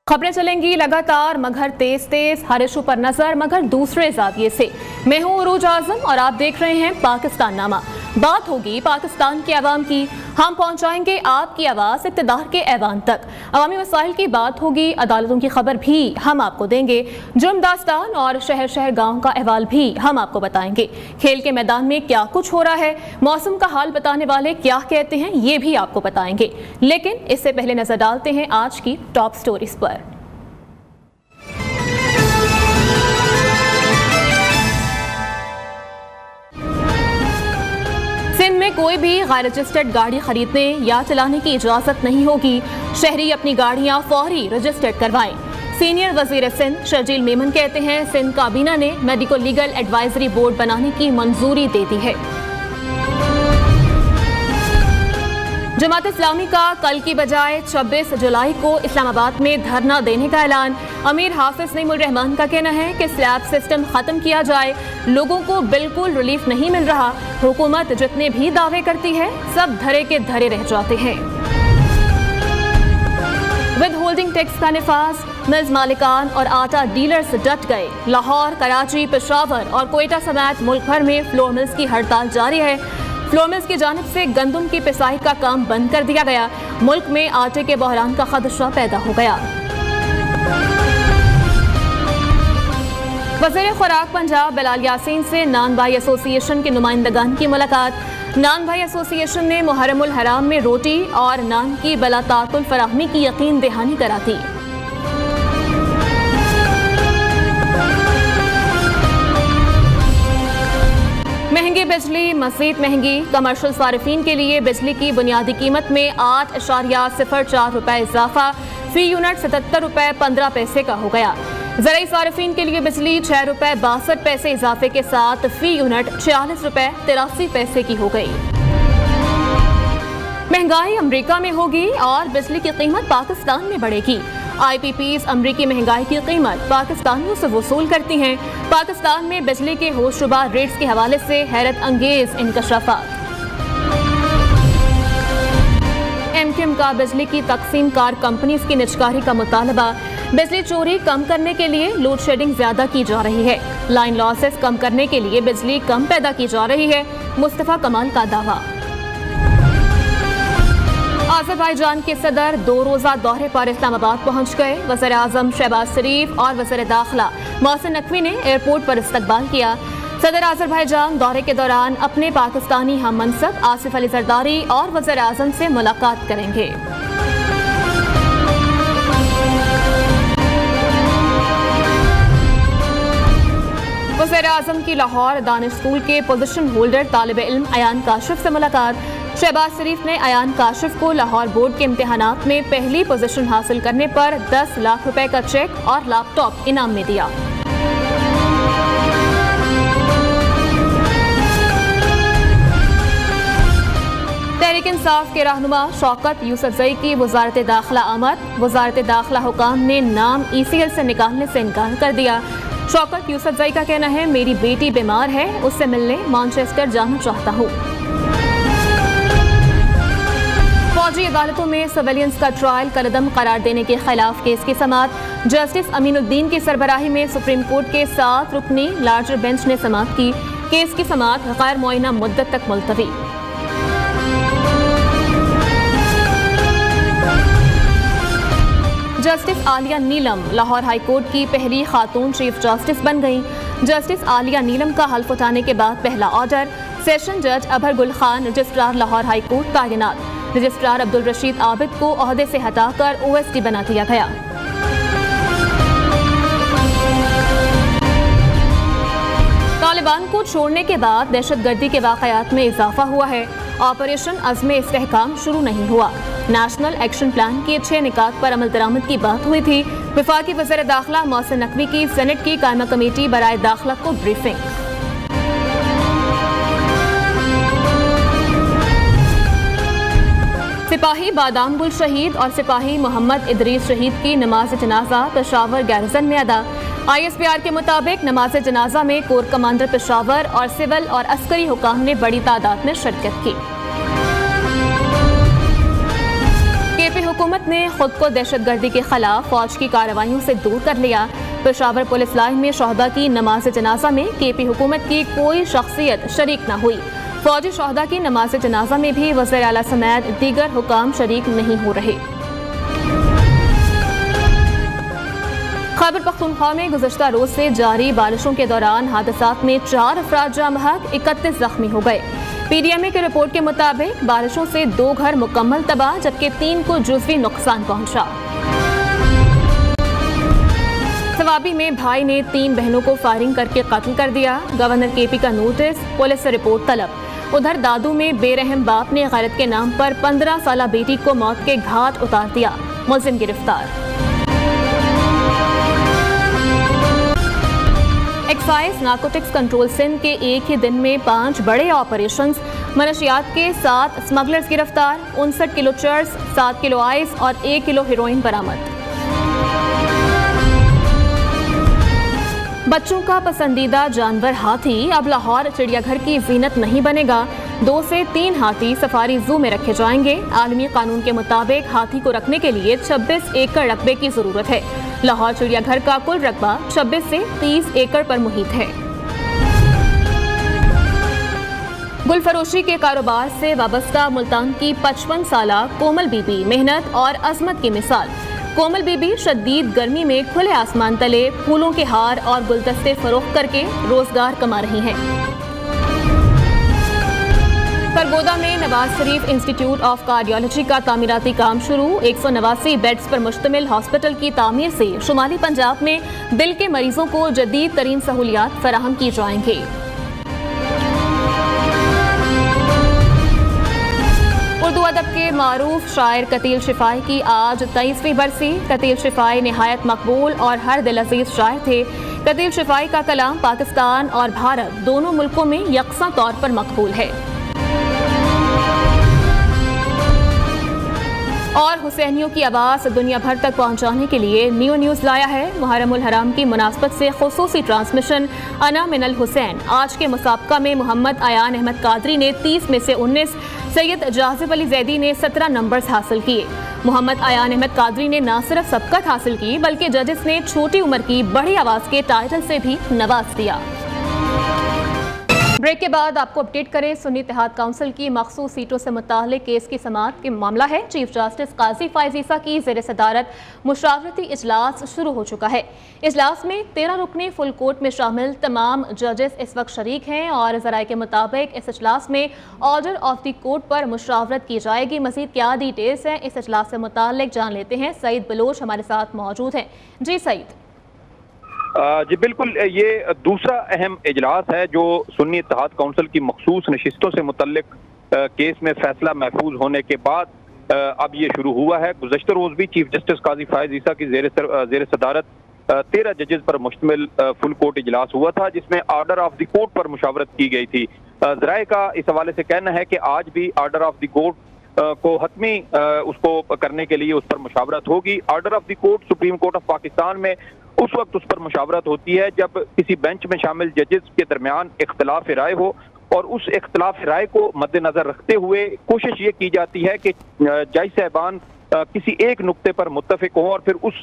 खबरें चलेंगी लगातार मगर तेज तेज, हर इशू पर नजर मगर दूसरे जाविये से। मैं हूं उरूज आजम और आप देख रहे हैं पाकिस्तान नामा। बात होगी पाकिस्तान के अवाम की, हम पहुंचाएंगे आपकी आवाज़ इक़्तिदार के ऐवान तक। अवामी मसाइल की बात होगी, अदालतों की खबर भी हम आपको देंगे, जुर्म दास्तान और शहर शहर गाँव का अहवाल भी हम आपको बताएंगे। खेल के मैदान में क्या कुछ हो रहा है, मौसम का हाल बताने वाले क्या कहते हैं, ये भी आपको बताएंगे। लेकिन इससे पहले नजर डालते हैं आज की टॉप स्टोरीज पर। सिंध में कोई भी गैर रजिस्टर्ड गाड़ी खरीदने या चलाने की इजाजत नहीं होगी। शहरी अपनी गाड़ियां फौरी रजिस्टर्ड करवाएं। सीनियर वजीर सिंध शर्जील मेमन कहते हैं, सिंध काबीना ने मेडिको लीगल एडवाइजरी बोर्ड बनाने की मंजूरी दे दी है। जमात इस्लामी का कल की बजाय 26 जुलाई को इस्लामाबाद में धरना देने का ऐलान। अमीर हाफिज नईमुर रहमान का कहना है कि स्लैब सिस्टम खत्म किया जाए, लोगों को बिल्कुल रिलीफ नहीं मिल रहा। हुकूमत जितने भी दावे करती है सब धरे के धरे रह जाते हैं। विद होल्डिंग टैक्स का निफाज, मिल्स मालिकान और आटा डीलर्स डट गए। लाहौर, कराची, पेशावर और कोयटा समेत मुल्क भर में फ्लोर मिल्स की हड़ताल जारी है। फ्लोर मिल्स की जानिब से गंदम की पिसाई का काम बंद कर दिया गया। मुल्क में आटे के बहरान का खदशा पैदा हो गया। वज़ीर खुराक पंजाब बिलाल यासीन से नान भाई एसोसिएशन के नुमाइंदगान की मुलाकात। नान भाई एसोसिएशन ने मुहर्रमुल हराम में रोटी और नान की बलातातुल फराहमी की यकीन दहानी कराती। महंगी बिजली मज़ीद महंगी, कमर्शियल सारिफीन के लिए बिजली की बुनियादी कीमत में 8.04 रुपए इजाफा, फी यूनिट 77 रुपए 15 पैसे का हो गया। ज़राई सारिफीन के लिए बिजली 6 रुपए 62 पैसे इजाफे के साथ फी यूनिट 46 रुपए 83 पैसे की हो गई। महंगाई अमरीका में होगी और बिजली की कीमत पाकिस्तान में बढ़ेगी। IPPs अमरीकी महंगाई की कीमत पाकिस्तानियों से वसूल करती हैं। पाकिस्तान में बिजली के होशरुबा रेट्स के हवाले से हैरत अंगेज इंकशाफात। MQM का बिजली की तकसीम कार कंपनीज की निजकारी का मुतालबा। बिजली चोरी कम करने के लिए लोड शेडिंग ज्यादा की जा रही है। लाइन लॉसेस कम करने के लिए बिजली कम पैदा की जा रही है। मुस्तफा कमाल का दावा। अज़रबैजान के सदर 2 रोज़ा दौरे पर इस्लामाबाद पहुंच गए। वज़ीर आज़म शहबाज शरीफ और वज़ीर दाखिला मोहसिन नकवी ने एयरपोर्ट पर इस्तकबाल किया। सदर अज़रबैजान दौरे के दौरान अपने पाकिस्तानी हम मनसब आसिफ अली जरदारी और वज़ीर आज़म से मुलाकात करेंगे। वज़ीर आज़म की लाहौर दानिश स्कूल के पोजीशन होल्डर तालिब इल्म अयान काशिफ से मुलाकात। शहबाज शरीफ ने अयान काशिफ को लाहौर बोर्ड के इम्तिहानात में पहली पोजीशन हासिल करने पर 10 लाख रुपए का चेक और लैपटॉप इनाम में दिया। तहरीक इंसाफ के रहनुमा शौकत यूसुफजई की वजारत दाखिला आमद। वजारत दाखिला हुकाम ने नाम ECL से निकालने से इनकार कर दिया। शौकत यूसुफजई का कहना है, मेरी बेटी बीमार है, उससे मिलने मैनचेस्टर जाना चाहता हूँ। फौजी अदालतों में सिविलियंस का ट्रायल कलअदम करार देने के खिलाफ केस की समाअत। जस्टिस अमीनुद्दीन की सरबराही में सुप्रीम कोर्ट के 7 रुकनी लार्जर बेंच ने समाअत की। केस की समाअत गैर मुअय्यना मुद्दत तक मुलतवी। जस्टिस आलिया नीलम लाहौर हाई कोर्ट की पहली खातून चीफ जस्टिस बन गईं। जस्टिस आलिया नीलम का हल्फ उठाने के बाद पहला ऑर्डर। सेशन जज अभर गुल Khan registrar Lahore high court तैनात। रजिस्ट्रार अब्दुल रशीद आबिद को ओहदे से हटाकर OSD बना दिया गया। तालिबान को छोड़ने के बाद दहशतगर्दी के वाकयात में इजाफा हुआ है। ऑपरेशन अज़्म इस्तेहकाम शुरू नहीं हुआ। नेशनल एक्शन प्लान के 6 निकात पर अमल दरामद की बात हुई थी। वफाकी वज़ीर दाखिला मोहसिन नकवी की सेनेट की कायमा कमेटी बराए दाखिला को ब्रीफिंग। सिपाही बादाम गुल शहीद और सिपाही मोहम्मद इदरीस शहीद की नमाज जनाजा पेशावर गैरिजन में अदा। ISPR के मुताबिक नमाज जनाजा में कोर कमांडर पेशावर और सिविल और अस्करी हुकाम ने बड़ी तादाद में शिरकत की। KP हुकूमत ने खुद को दहशतगर्दी के खिलाफ फौज की कार्रवाइयों से दूर कर लिया। पेशावर पुलिस लाइन में शहदा की नमाज जनाजा में केपी हुकूमत की कोई शख्सियत शरीक न हुई। फौजी शहदा की नमाज जनाजा में भी वज़ीर आला समेत दीगर हुकाम शरीक नहीं हो रहे। खैबर पख्तूनख्वा में गुज़श्ता रोज से जारी बारिशों के दौरान हादसात में 4 अफराद जाँ बहक, 31 जख्मी हो गए। PDMA की रिपोर्ट के मुताबिक बारिशों से 2 घर मुकम्मल तबाह जबकि 3 को जुज़वी नुकसान पहुंचा। सवाबी में भाई ने 3 बहनों को फायरिंग करके कत्ल कर दिया। गवर्नर KP का नोटिस, पुलिस से रिपोर्ट तलब। उधर दादू में बेरहम बाप ने गैरत के नाम पर 15 साला बेटी को मौत के घाट उतार दिया। मुलजिम गिरफ्तार। एक्साइज नारकोटिक्स कंट्रोल सिंध के एक ही दिन में 5 बड़े ऑपरेशंस, मनशियात के 7 स्मगलर्स गिरफ्तार, 59 किलो चर्स, 7 किलो आइस और 1 किलो हेरोइन बरामद। बच्चों का पसंदीदा जानवर हाथी अब लाहौर चिड़ियाघर की जीनत नहीं बनेगा। 2 से 3 हाथी सफारी जू में रखे जाएंगे। आलमी कानून के मुताबिक हाथी को रखने के लिए 26 एकड़ रकबे की जरूरत है। लाहौर चिड़ियाघर का कुल रकबा 26 से 30 एकड़ पर मुहित है। गुल फरोशी के कारोबार से वाबस्ता मुल्तान की 55 साला कोमल बीबी मेहनत और अजमत की मिसाल। कोमल बीबी शदीद गर्मी में खुले आसमान तले फूलों के हार और गुलदस्ते फरोख्त करके रोजगार कमा रही हैं। सरगोदा में Nawaz Sharif institute of cardiology का तामीराती काम शुरू। 189 बेड्स पर मुश्तमिल हॉस्पिटल की तामीर से शुमाली पंजाब में दिल के मरीजों को जदीद तरीन सहूलियात फराहम की जाएंगी। उर्दू अदब के मारूफ शायर कतील शिफाई की आज 23वीं बरसी। कतील शिफाई निहायत मकबूल और हर दिल अजीज शायर थे। कतील शिफाई का कलाम पाकिस्तान और भारत दोनों मुल्कों में यकसा तौर पर मकबूल है। और हुसैनियों की आवाज़ दुनिया भर तक पहुंचाने के लिए न्यू न्यूज़ लाया है। मुहर्रमुल हराम की मुनासबत से खुसूसी ट्रांसमिशन अना मिनल हुसैन। आज के मुसाबका में मोहम्मद अयान अहमद कादरी ने 30 में से 19, सैयद जाजिब अली जैदी ने 17 नंबर्स हासिल किए। मोहम्मद अयान अहमद कादरी ने न सिर्फ सबकत हासिल की बल्कि जजेस ने छोटी उम्र की बड़ी आवाज़ के टाइटल से भी नवाज दिया। ब्रेक के बाद आपको अपडेट करें सुन्नी इत्तेहाद काउंसिल की मखसूस सीटों से मुताल्लिक केस की समाअत के मामला है। चीफ जस्टिस काजी फायज ईसा की ज़ेर सदारत मुशावरती इजलास शुरू हो चुका है। इजलास में 13 रुकनी फुल कोर्ट में शामिल तमाम जजेस इस वक्त शरीक हैं और ज़राए के मुताबिक इस इजलास में ऑर्डर ऑफ द कोर्ट पर मुशावरत की जाएगी। मज़ीद क्या डिटेल्स हैं इस इजलास से मुताल्लिक जान लेते हैं। सईद बलोच हमारे साथ मौजूद हैं। जी सईद। जी बिल्कुल, ये दूसरा अहम इजलास है जो सुन्नी इत्तेहाद काउंसिल की मखसूस नशिस्तों से मुतल्लिक केस में फैसला महफूज होने के बाद अब ये शुरू हुआ है। गुज़श्ता रोज भी चीफ जस्टिस काजी फायज ईसा की ज़ेर सदारत 13 जजेस पर मुश्तमिल फुल कोर्ट इजलास हुआ था जिसमें आर्डर ऑफ द कोर्ट पर मुशावरत की गई थी। ज़राए का इस हवाले से कहना है कि आज भी आर्डर ऑफ द कोर्ट को हतमी उसको करने के लिए उस पर मुशावरत होगी। Order of the court supreme court of Pakistan में उस वक्त उस पर मुशावरत होती है जब किसी बेंच में शामिल जजेस के दरमियान इख्तलाफ राय हो और उस इख्तलाफ राय को मद्देनजर रखते हुए कोशिश ये की जाती है कि जज साहबान किसी एक नुक्ते पर मुत्तफिक हों और फिर उस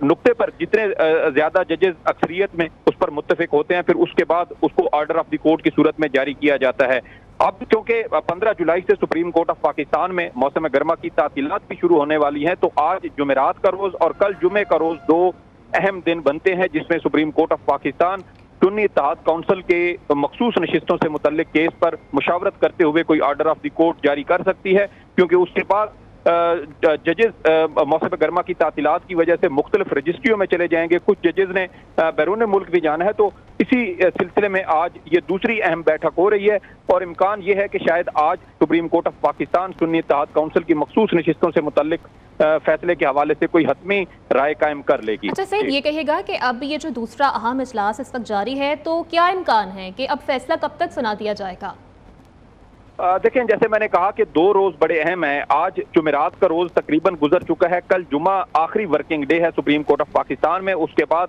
नुक्ते पर जितने ज्यादा जजेस अक्सरियत में उस पर मुत्तफिक होते हैं फिर उसके बाद उसको आर्डर ऑफ द कोर्ट की सूरत में जारी किया जाता है। अब क्योंकि 15 जुलाई से सुप्रीम कोर्ट ऑफ पाकिस्तान में मौसम गर्मा की तातीलात भी शुरू होने वाली हैं तो आज जुमेरात का रोज और कल जुमे का रोज 2 अहम दिन बनते हैं जिसमें supreme court of Pakistan Sunni Ittehad council के मखसूस नशिस्तों से मुतल्लिक केस पर मुशावरत करते हुए कोई आर्डर ऑफ द कोर्ट जारी कर सकती है क्योंकि उसके बाद जजेस मौसम गर्मा की तातीलात की वजह से मुख्तलिफ रजिस्ट्रियों में चले जाएंगे। कुछ जजेस ने बैरून मुल्क भी जाना है तो इसी सिलसिले में आज ये दूसरी अहम बैठक हो रही है और इम्कान ये है कि शायद आज supreme court of Pakistan Sunni Ittehad council की मखसूस नशिस्तों से मुतल्लिक फैसले के हवाले से कोई हतमी राय कायम कर लेगी। अच्छा सर, ये कहिएगा कि अब ये जो दूसरा अहम इजलास इस वक्त जारी है तो क्या इम्कान है कि अब फैसला कब तक सुना दिया जाएगा? देखें, जैसे मैंने कहा कि 2 रोज बड़े अहम हैं। आज जुमेरात का रोज तकरीबन गुजर चुका है, कल जुमा आखिरी वर्किंग डे है सुप्रीम कोर्ट ऑफ पाकिस्तान में। उसके बाद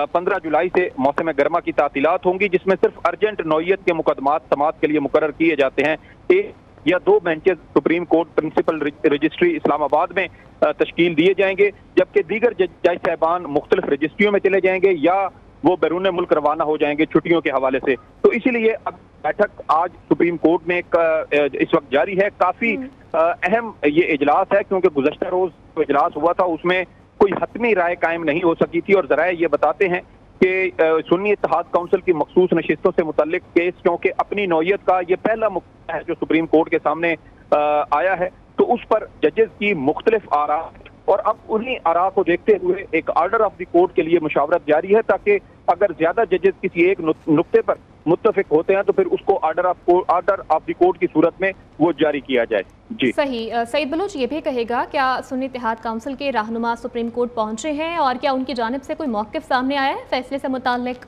15 जुलाई से मौसम गर्मा की तातीलात होंगी जिसमें सिर्फ अर्जेंट नौयत के मुकदमात समाअत के लिए मुकर्रर किए जाते हैं। एक या 2 benches supreme court principal registry Islamabad में तश्कील दिए जाएंगे, जबकि दीगर जज साहबान मुख्तलिफ रजिस्ट्रियों में चले जाएंगे या वो बैरून मुल्क रवाना हो जाएंगे छुट्टियों के हवाले से। तो इसीलिए अब बैठक आज सुप्रीम कोर्ट में इस वक्त जारी है। काफी अहम ये इजलास है, क्योंकि गुज़श्ता रोज जो इजलास हुआ था उसमें कोई हतमी राय कायम नहीं हो सकी थी, और ज़राए ये बताते हैं कि सुन्नी इत्तेहाद काउंसिल की मखसूस नशिस्तों से मुतल्लिक केस, क्योंकि अपनी नौयत का ये पहला मुकदमा है जो सुप्रीम कोर्ट के सामने आया है, तो उस पर जजेस की मुख्तलिफ आरा, और अब उन्हीं आरा को देखते हुए एक आर्डर ऑफ द कोर्ट के लिए मुशावरत जारी है, ताकि अगर ज्यादा जजेस किसी एक नुक्ते पर मुत्तफिक होते हैं तो फिर उसको आर्डर ऑफ द कोर्ट की सूरत में वो जारी किया जाए। जी सही। सईद बलोच ये भी कहेगा, क्या सुन्नी इत्तेहाद काउंसिल के रहनुमा सुप्रीम कोर्ट पहुंचे हैं और क्या उनकी जानिब से कोई मौक़िफ़ सामने आया है फैसले से मुताल्लिक?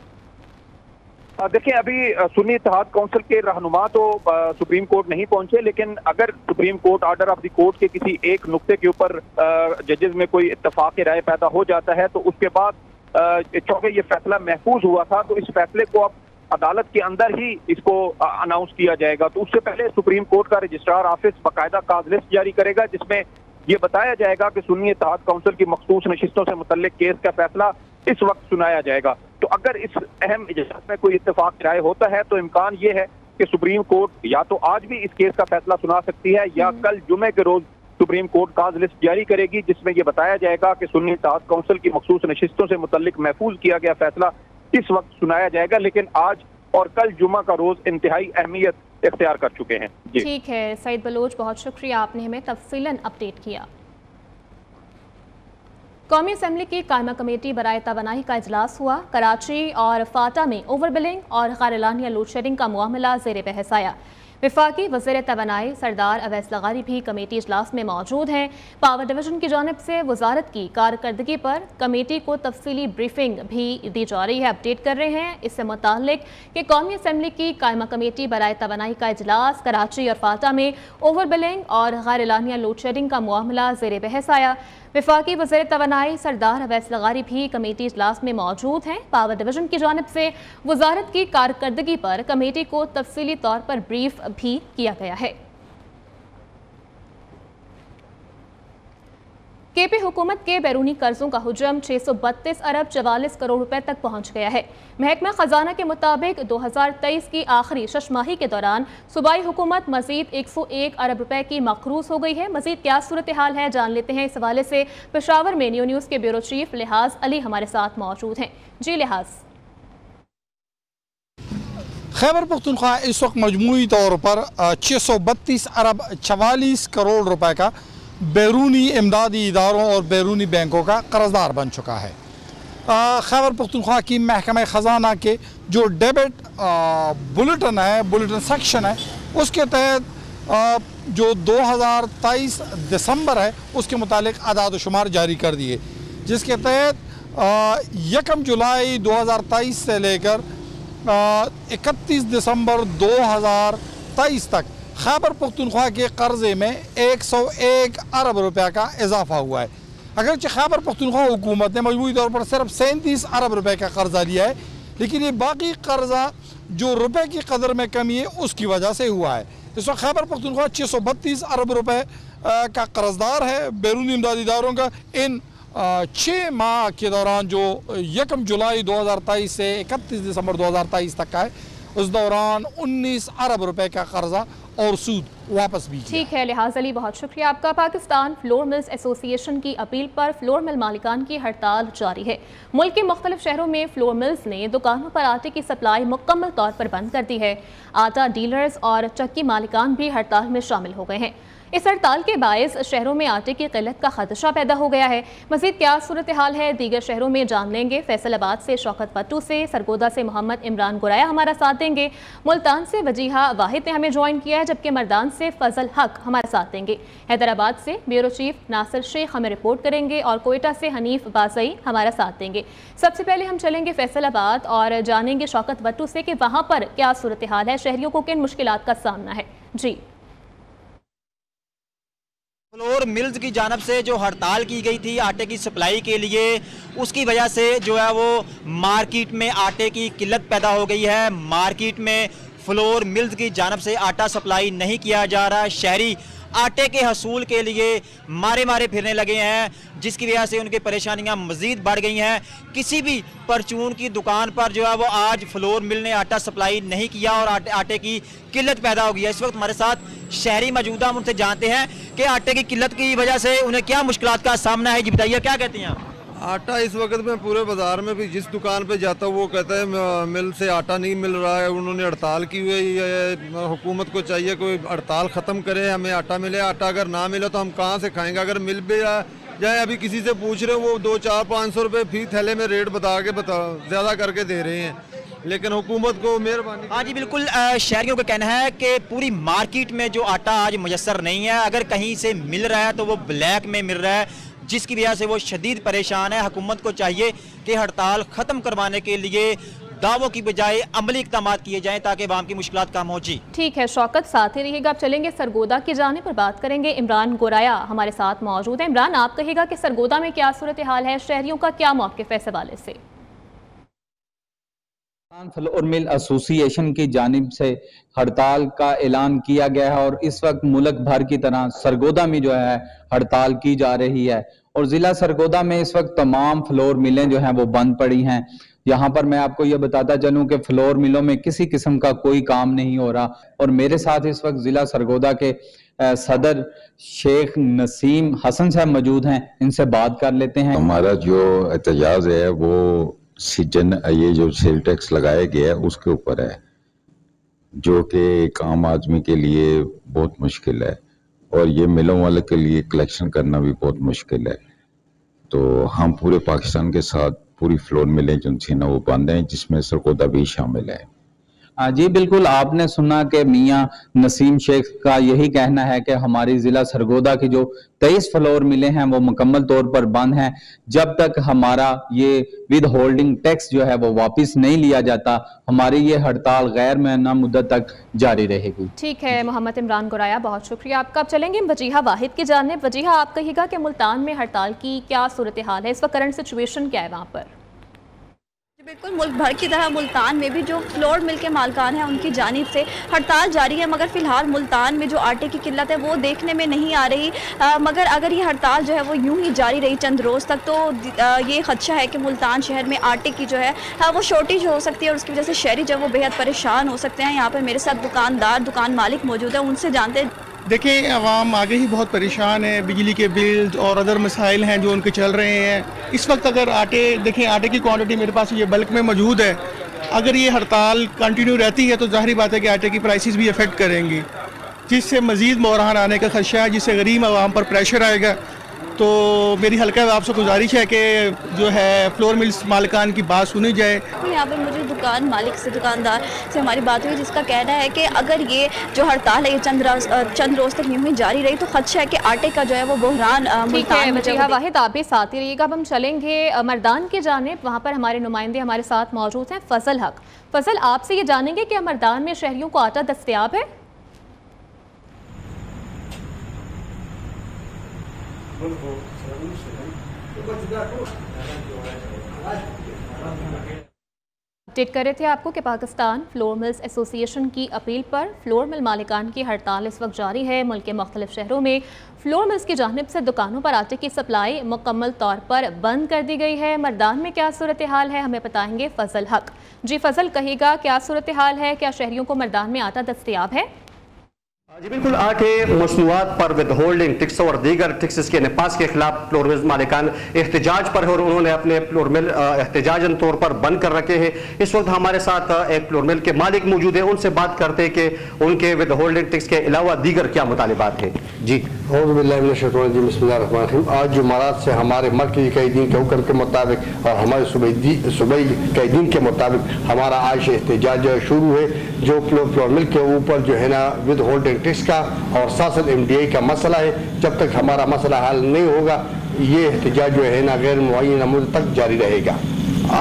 देखिए, अभी सुन्नी इत्तेहाद काउंसिल के रहनुमा तो सुप्रीम कोर्ट नहीं पहुंचे, लेकिन अगर supreme court order of the court के किसी एक नुक्ते के ऊपर जजेस में कोई इत्तफाक राय पैदा हो जाता है तो उसके बाद चूंकि ये फैसला महफूज हुआ था तो इस फैसले को अब अदालत के अंदर ही इसको अनाउंस किया जाएगा। तो उससे पहले सुप्रीम कोर्ट का रजिस्ट्रार ऑफिस बाकायदा काज लिस्ट जारी करेगा, जिसमें ये बताया जाएगा कि सुन्नी इत्तेहाद काउंसिल की मखसूस नशिस्तों से मुतल्लिक केस का फैसला इस वक्त सुनाया जाएगा। तो अगर इस अहम इजलास में कोई इत्तेफाक राय होता है तो इम्कान ये है कि सुप्रीम कोर्ट या तो आज भी इस केस का फैसला सुना सकती है या कल जुमे के रोज सुप्रीम कोर्ट काज लिस्ट जारी करेगी, जिसमें यह बताया जाएगा कि सुन्नी इत्तेहाद काउंसिल की मखसूस नशिस्तों से मुतल्लिक महफूज किया गया फैसला इस वक्त सुनाया जाएगा। लेकिन आज और कल जुमा का रोज इंतहाई अहमियत इख्तियार कर चुके हैं। ठीक है सईद बलोच, बहुत शुक्रिया, आपने हमें तफसीलन अपडेट किया। कौमी असम्बली की कायमा कमेटी बराए तवानाई का इजलास हुआ। कराची और फाटा में ओवर बिलिंग और गैर-एलानिया लोड शेडिंग का मामला ज़ेर बहस आया। वफाकी वज़ीर तवानाई सरदार अवैस लगारी भी कमेटी इजलास में मौजूद हैं। पावर डिवीजन की जानिब से वजारत की कारकर्दगी पर कमेटी को तफसीली ब्रीफिंग भी दी जा रही है। अपडेट कर रहे हैं इससे मुताल्लिक कि कौमी असम्बली की कायमा कमेटी बराए तवानाई का इजलास कराची और फाटा में ओवर बिलिंग और गैर-एलानिया लोड शेडिंग का मामला ज़ेर बहस आया। वफाकी वज़ीर तवानाई सरदार अवैस लगारी भी कमेटी इजलास में मौजूद हैं। पावर डिवीजन की जानिब से वजारत की कारकर्दगी पर कमेटी को तफसीली तौर पर ब्रीफ भी किया गया है। केपी हुकूमत के बैरूनी कर्जों का हुजम 632 अरब 44 करोड़ रुपए तक पहुंच गया है। महकमा खजाना के मुताबिक 2023 की आखिरी शशमाही के दौरान सूबाई हुकूमत मजीद 101 अरब रुपए की मकरूज हो गई है। मजीद क्या सूरत हाल है जान लेते हैं। इस हवाले से पेशावर में न्यूज़ के ब्यूरो चीफ लिहाज अली हमारे साथ मौजूद हैं। जी लिहाज। खैबर पख्तूनख्वा इस वक्त मजमूई तौर पर 632 अरब 44 करोड़ रुपए का बैरूनी इमदादी इदारों और बैरूनी बैंकों का कर्जदार बन चुका है। खैबर पख्तूनख्वा की महकमा ख़जाना के जो डेबिट बुलेटिन है, बुलेटिन सेक्शन है, उसके तहत जो 2023 दिसंबर है उसके मुतालिक आदाद शुमार जारी कर दिए, जिसके तहत 1 जुलाई 2023 से लेकर 31 दिसंबर 2023 तक खैबर पख्तूनख्वा के कर्जे में 101 अरब रुपये का इजाफा हुआ है। अगरचे खैबर पख्तूनख्वा हुकूमत ने मजमूई तौर पर सिर्फ 37 अरब रुपये का कर्जा लिया है, लेकिन ये बाकी कर्जा जो रुपए की कदर में कमी है उसकी वजह से हुआ है। इस वक्त खैबर पख्तूनख्वा 632 अरब रुपये का कर्जदार है बैरूनी इमदादी इदारों का। इन 6 माह के दौरान जो 1 जुलाई 2023 से 31 दिसंबर 2023 तक का है, उस दौरान 19 अरब रुपए का कर्जा और सूद वापस भी किया। ठीक है लिहाज अली, बहुत शुक्रिया आपका। पाकिस्तान फ्लोर मिल्स एसोसिएशन की अपील पर फ्लोर मिल मालिकान की हड़ताल जारी है। मुल्क के मुख्तलिफ शहरों में फ्लोर मिल्स ने दुकानों पर आटे की सप्लाई मुकम्मल तौर पर बंद कर दी है। आटा डीलर्स और चक्की मालिकान भी हड़ताल में शामिल हो गए हैं। इस हड़ताल के बायस शहरों में आटे की किल्लत का खदशा पैदा हो गया है। मज़ीद क्या सूरत हाल है दीगर शहरों में जान लेंगे। फैसलाबाद से शौकत पट्टू से, सरगोदा से मोहम्मद इमरान गुराया हमारा साथ देंगे। मुल्तान से वजीहा वाहिद ने हमें ज्वाइन किया है, जबकि मर्दान से फजल हक हमारा साथ देंगे। हैदराबाद से ब्यूरो चीफ नासिर शेख हमें रिपोर्ट करेंगे और कोयटा से हनीफ बाजई हमारा साथ देंगे। सबसे पहले हम चलेंगे फैसलाबाद और जानेंगे शौकत पट्टू से कि वहाँ पर क्या सूरत हाल है, शहरियों को किन मुश्किलात का सामना है। जी, फ्लोर मिल्स की जानब से जो हड़ताल की गई थी आटे की सप्लाई के लिए, उसकी वजह से जो है वो मार्केट में आटे की किल्लत पैदा हो गई है। मार्केट में فلور ملز کی جانب سے آٹا سپلائی نہیں کیا جا رہا. شہری آٹے کے حصول کے لیے مارے پھرنے لگے ہیں, جس کی وجہ سے ان کی پریشانیاں مزید بڑھ گئی ہیں. کسی بھی پرچون کی دکان پر جو ہے وہ آج فلور مل نے آٹا سپلائی نہیں کیا اور آٹے کی قلت پیدا ہو گئی ہے. اس وقت ہمارے ساتھ شہری موجود ہیں, ہم ان سے جانتے ہیں کہ آٹے کی قلت کی وجہ سے انہیں کیا مشکلات کا سامنا ہے. جی بتائیے, کیا کہتے ہیں آپ؟ آٹا اس وقت میں پورے بازار میں بھی جس دکان پہ جاتا ہوں وہ کہتا ہے مل سے آٹا نہیں مل رہا ہے. انہوں نے ہڑتال کی ہوئی ہے. حکومت کو چاہیے کوئی ہڑتال ختم کرے, ہمیں آٹا ملے. آٹا اگر نہ ملے تو ہم کہاں سے کھائیں گے؟ اگر مل بھی جائے, ابھی کسی سے پوچھ رہے ہیں وہ 200-400-500 روپے فی تھیلے میں ریٹ بتا زیادہ کر کے دے رہے ہیں. لیکن حکومت کو مہربانی. ہاں جی بالکل, شہریوں کا کہنا ہے کہ پوری مارکیٹ میں جو آٹا آج میسر نہیں ہے, اگر کہیں سے مل رہا ہے تو وہ بلیک میں مل رہا ہے, جس کی وجہ سے وہ شدید پریشان ہے. حکومت کو چاہیے کہ ہڑتال ختم کروانے کے لیے دعووں کی بجائے عملی اقدامات کیے جائیں تاکہ عوام کی مشکلات کم ہو. جی ٹھیک ہے شوکت, ساتھ ہی رہیے گا. آپ چلیں گے سرگودا کی جانب پر, بات کریں گے. عمران گورایا ہمارے ساتھ موجود ہیں. عمران, آپ کہیے گا کہ سرگودا میں کیا صورتحال ہے, شہریوں کا کیا موقف ہے اس حوالے سے؟ فلور مل ایسوسی ایشن کی جانب سے ہڑتال کا اعلان کیا گیا ہے اور اس وقت ملک بھر کی طرح سرگودا میں جو ہے ہڑتال کی جا رہی ہے. اور ضلع سرگودا میں اس وقت تمام فلور ملیں جو ہیں وہ بند پڑی ہیں. یہاں پر میں آپ کو یہ بتاتا چلوں کہ فلور ملوں میں کسی قسم کا کوئی کام نہیں ہو رہا. اور میرے ساتھ اس وقت ضلع سرگودا کے صدر شیخ نسیم حسن صاحب موجود ہیں, ان سے بات کر لیتے ہیں. ہمارا جو احتجاج ہے وہ یہ جو سیل ٹیکس لگایا گیا ہے اس کے اوپر ہے, جو کہ ایک عام آدمی کے لیے بہت مشکل ہے اور یہ ملوں والے کے لیے کلیکشن کرنا بھی بہت مشکل ہے. تو ہم پورے پاکستان کے ساتھ پوری فلور ملیں جو تھیں نا وہ بند ہیں, جس میں سرگودا بھی شامل ہے. جی بالکل, آپ نے سنا کہ میاں نسیم شیخ کا یہی کہنا ہے کہ ہماری ضلع سرگودا کی جو 23 فلور ملیں ہیں وہ مکمل طور پر بند ہیں. جب تک ہمارا یہ ود ہولڈنگ ٹیکس جو ہے وہ واپس نہیں لیا جاتا, ہماری یہ ہڑتال غیر معینہ مدت تک جاری رہے گی. ٹھیک ہے محمد عمران گورایا, بہت شکریہ آپ کا. اب چلیں گے وجیہہ واحد کی جانب. وجیہہ, آپ کہیے گا کہ ملتان میں ہڑتال کی کیا صورتحال ہے, اس وقت کرنٹ سچویشن کیا ہے وہاں پر؟ بالکل, ملک بھر کی طرح ملتان میں بھی جو فلور مل کے مالکان ہیں ان کی جانب سے ہڑتال جاری ہے, مگر فی الحال ملتان میں جو آٹے کی قلت ہے وہ دیکھنے میں نہیں آ رہی. مگر اگر یہ ہڑتال جو ہے وہ یوں ہی جاری رہی چند روز تک تو یہ خدشہ ہے کہ ملتان شہر میں آٹے کی جو ہے وہ شارٹیج ہو سکتی ہے اور اس کی وجہ سے شہری جو ہے وہ بے حد پریشان ہو سکتے ہیں. یہاں پر میرے ساتھ دکان مالک موجود ہیں, ان سے جانتے ہیں. دیکھیں, عوام آگے ہی بہت پریشان ہے. بجلی کے بل اور ادر مسائل ہیں جو ان کے چل رہے ہیں. اس وقت اگر دیکھیں آٹے کی کوانٹٹی میرے پاس یہ بلک میں موجود ہے. اگر یہ ہڑتال کنٹینیو رہتی ہے تو ظاہری بات ہے کہ آٹے کی پرائسز بھی افیکٹ کریں گی, جس سے مزید بحران آنے کا خدشہ ہے, جس سے غریب عوام پر پریشر آئے گا. تو میری حلقہ آپ سے گزارش ہے کہ جو ہے فلور ملز مالکان کی بات سنی جائے. یہاں پر مجھے دکان مالک سے, دکاندار سے ہماری بات ہوئی, جس کا کہنا ہے کہ اگر یہ جو ہڑتال ہے یہ چند روز تک یوں ہی جاری رہی تو خدشہ ہے کہ آٹے کا جو ہے وہ بحران ملتان میں. وجیہہ واحد, آپ بھی ساتھ ہی رہیے گا. اب ہم چلیں گے مردان کی جانب, وہاں پر ہمارے نمائندے ہمارے ساتھ موجود ہیں. فضل حق, فضل, آپ سے یہ جانیں گے کہ مردان میں شہریوں کو آٹا دستیاب ہے؟ اپڈیٹ کر رہے تھے آپ کو کہ پاکستان فلور ملز ایسوسی ایشن کی اپیل پر فلور مل مالکان کی ہڑتال اس وقت جاری ہے. ملک کے مختلف شہروں میں فلور ملز کی جانب سے دکانوں پر آٹے کی سپلائی مکمل طور پر بند کر دی گئی ہے. مردان میں کیا صورتحال ہے, ہمیں بتائیں گے فضل حق. جی فضل, کہے گا کیا صورتحال ہے, کیا شہریوں کو مردان میں آٹا دستیاب ہے؟ جی بالکل, آٹے مصنوعات پر ود ہولڈنگ ٹیکس اور دیگر ٹیکسز کے نفاذ کے خلاف فلور ملز مالکان احتجاج پر ہے اور انہوں نے اپنے فلور مل احتجاجاً طور پر بند کر رکھے ہیں. اس وقت ہمارے ساتھ ایک فلور مل کے مالک موجود ہیں, ان سے بات کرتے ہیں کہ ان کے ود ہولڈنگ ٹیکس کے علاوہ دیگر کیا مطالبات ہیں. جی اعوذ باللہ من الشیطان الرجیم, بسم اللہ الرحمن الرحیم. آج جمعرات سے ہمارے مرکزی قائدین کے حکم کے مطابق اور ہمارے صوبائی قائدین کے مطابق ہمارا آج احتجاج شروع ہے, جو فلور مل کے اوپر جو ہے نا ود ہولڈنگ ٹیکس کا اور سیاست MDI کا مسئلہ ہے. جب تک ہمارا مسئلہ حل نہیں ہوگا یہ احتجاج جو ہے نا غیر معینہ مدت تک جاری رہے گا.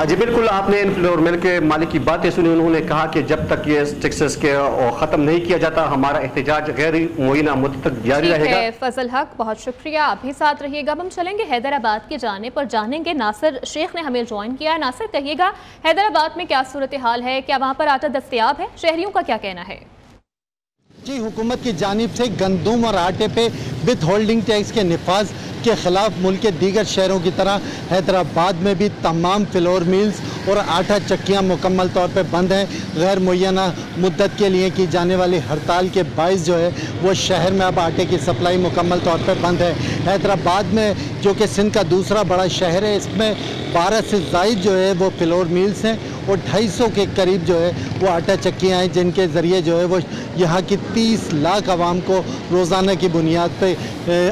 जी बिल्कुल, आपने इन फ्लोर मिल के मालिक की बातें सुनी। उन्होंने कहा कि जब तक ये टैक्सेस के ख़त्म नहीं किया जाता हमारा एहतजाज गैर मुअय्यना मुद्दत तक जारी रहेगा। फजल हक, बहुत शुक्रिया, आप भी साथ रहिएगा। अब हम चलेंगे हैदराबाद की जानिब पर, जानेंगे नासिर शेख ने हमें ज्वाइन किया है। नासिर, कहिएगा हैदराबाद में क्या सूरत हाल है, क्या वहाँ पर आटा दस्तयाब है, शहरियों का क्या कहना है? जी, हुकूमत की जानिब से गंदम और आटे पे विद होल्डिंग टैक्स के निफाज के खिलाफ मुल्क के दीगर शहरों की तरह हैदराबाद में भी तमाम फ्लोर मिल्स और आटा चक्कियाँ मुकम्मल तौर पे बंद हैं। गैर मुअय्यना मुद्दत के लिए की जाने वाली हड़ताल के बाइस जो है वो शहर में अब आटे की सप्लाई मुकम्मल तौर पे बंद है। हैदराबाद में जो कि सिंध का दूसरा बड़ा शहर है, इसमें 12 से ज़ायद जो है वो फ्लोर मिल्स हैं और 250 के करीब जो है वो आटा चक्कियाँ हैं, जिनके ज़रिए जो है वो यहाँ की 30 लाख आवाम को रोज़ाना की बुनियाद पे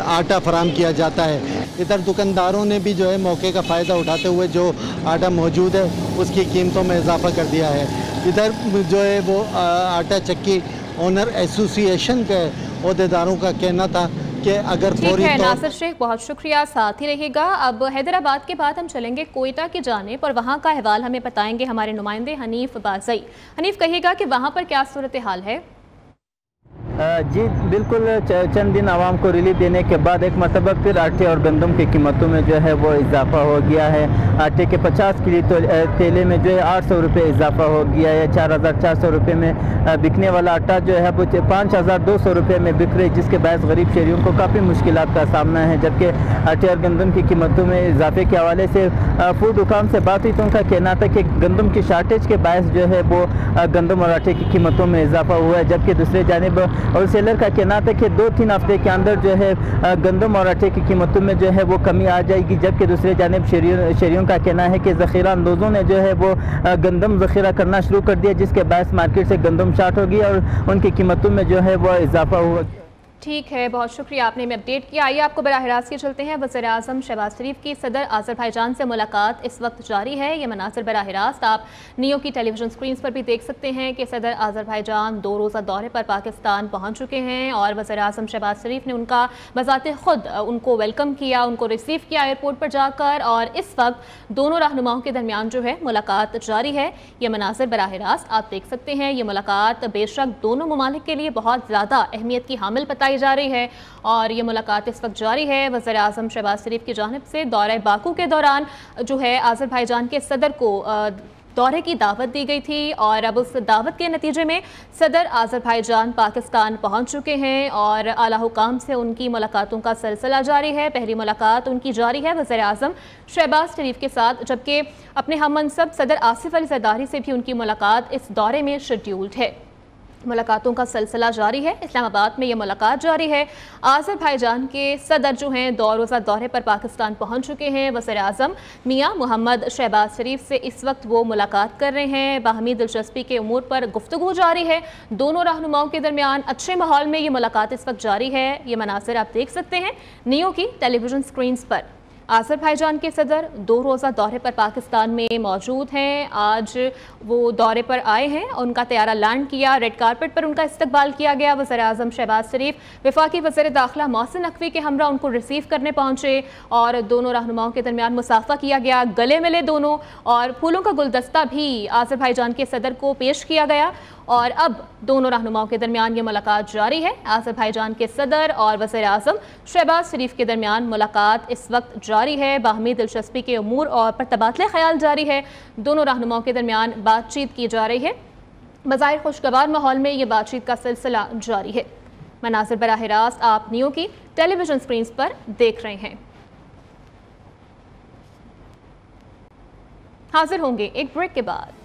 आटा फराम किया जाता है। इधर दुकानदारों ने भी जो है मौके का फ़ायदा उठाते हुए जो आटा मौजूद है उसकी कीमतों में इजाफा कर दिया है। इधर जो है वो आटा चक्की ओनर एसोसिएशन के अहदेदारों का कहना था कि अगर ठीक है नासिर शेख, बहुत शुक्रिया, साथ ही रहेगा। अब हैदराबाद के बाद हम चलेंगे कोयटा की जानिब और वहाँ का अहवाल हमें बताएंगे हमारे नुमाइंदे हनीफ बाज़ई। हनीफ, कहिएगा कि वहाँ पर क्या सूरत हाल है? जी बिल्कुल, चंद दिन आवाम को रिलीफ देने के बाद एक मरतबा फिर आटे और गंदम की कीमतों में जो है वो इजाफा हो गया है। आटे के 50 किलो तो थैले में जो है 800 रुपये इजाफा हो गया है। 4400 रुपये में बिकने वाला आटा जो है वो 5200 रुपये में बिक रही, जिसके बायस गरीब शहरियों को काफ़ी मुश्किलात का सामना है। जबकि आटे और गंदम की कीमतों में इजाफे के हवाले से फूड हुकाम से बात हुई तो उनका कहना था कि गंदम की शार्टेज के बायस जो है वो गंदम और आटे की कीमतों में इजाफा हुआ है। जबकि दूसरी जानिब होलसेलर का कहना था कि 2-3 हफ्ते के अंदर जो है गंदम और आटे की कीमतों में जो है वो कमी आ जाएगी। जबकि दूसरी जानिब शहरियों का कहना है कि ज़ख़ीरा अंदोज़ों ने जो है वो गंदम ज़ख़ीरा करना शुरू कर दिया, जिसके बायस मार्केट से गंदम शार्ट हो गई और उनकी कीमतों में जो है वो इजाफा हुआ। ठीक है, बहुत शुक्रिया, आपने हमें अपडेट किया। आइए आपको बराह रास्त के चलते हैं। वज़ीर-ए-आज़म शहबाज शरीफ की सदर आज़रबाईजान से मुलाकात इस वक्त जारी है। ये मनासिर बराह रास्त आप नियो की टेलीविजन स्क्रीन पर भी देख सकते हैं कि सदर आज़रबाईजान 2 रोज़ा दौरे पर पाकिस्तान पहुँच चुके हैं और वज़ीर-ए-आज़म शहबाज शरीफ ने उनका बज़ाते ख़ुद उनको वेलकम किया, उनको रिसीव किया एयरपोर्ट पर जाकर, और इस वक्त दोनों रहनुमाओं के दरमियान जो है मुलाकात जारी है। ये मनासिर बराह रास्त आप देख सकते हैं। ये मुलाकात बेशक दोनों ममालिक के लिए बहुत ज़्यादा अहमियत की हामिल बताई जा रही है और ये मुलाकात इस वक्त जारी है। वज़ीर-ए-आज़म शहबाज शरीफ की जानिब से दौरे बाकू के दौरान जो है आज़रबाईजान के सदर को दौरे की दावत दी गई थी और अब उस दावत के नतीजे में सदर आज़रबाईजान पाकिस्तान पहुंच चुके हैं और आला हुकाम से उनकी मुलाकातों का सिलसिला जारी है। पहली मुलाकात उनकी जारी है वज़ीर-ए-आज़म शहबाज शरीफ के साथ, जबकि अपने हम मनसब सदर आसिफ अली ज़रदारी से भी उनकी मुलाकात इस दौरे में शेड्यूल्ड है। मुलाकातों का सिलसिला जारी है। इस्लामाबाद में ये मुलाकात जारी है। आज़रबाईजान के सदर जो हैं 2 रोज़ा दौरे पर पाकिस्तान पहुंच चुके हैं। वज़ीर-ए-आज़म मियां मोहम्मद शहबाज शरीफ से इस वक्त वो मुलाकात कर रहे हैं। बाहमी दिलचस्पी के उमूर पर गुफ्तगू जारी है। दोनों रहनुमाओं के दरमियान अच्छे माहौल में ये मुलाकात इस वक्त जारी है। ये मनासिर आप देख सकते हैं नियो की टेलीविजन स्क्रीन पर। आज़रबाईजान के सदर 2 रोज़ा दौरे पर पाकिस्तान में मौजूद हैं। आज वो दौरे पर आए हैं, उनका तैयारा लैंड किया, रेड कारपेट पर उनका इस्तकबाल किया गया। वज़ीर-ए-आज़म शहबाज शरीफ वफाकी वज़ीर दाखिला मोहसिन नकवी के हमरा उनको रिसीव करने पहुँचे और दोनों रहनुमाओं के दरमियान मुसाफा किया गया, गले मिले दोनों और फूलों का गुलदस्ता भी आज़रबाईजान के सदर को पेश किया गया और अब दोनों रहनुमाओं के दरमियान ये मुलाकात जारी है। आज़रबाईजान के सदर और वज़ीर-ए-आज़म शहबाज शरीफ के दरमियान मुलाकात इस वक्त जारी है। बाहमी दिलचस्पी के उमूर और पर तबादले ख्याल जारी है। दोनों रहनुमाओं के दरमियान बातचीत की जा रही है। बज़ाहिर खुशगवार माहौल में ये बातचीत का सिलसिला जारी है। मनासिर बराह रास्त आप नियो की टेलीविजन स्क्रीन पर देख रहे हैं। हाजिर होंगे एक ब्रेक के बाद।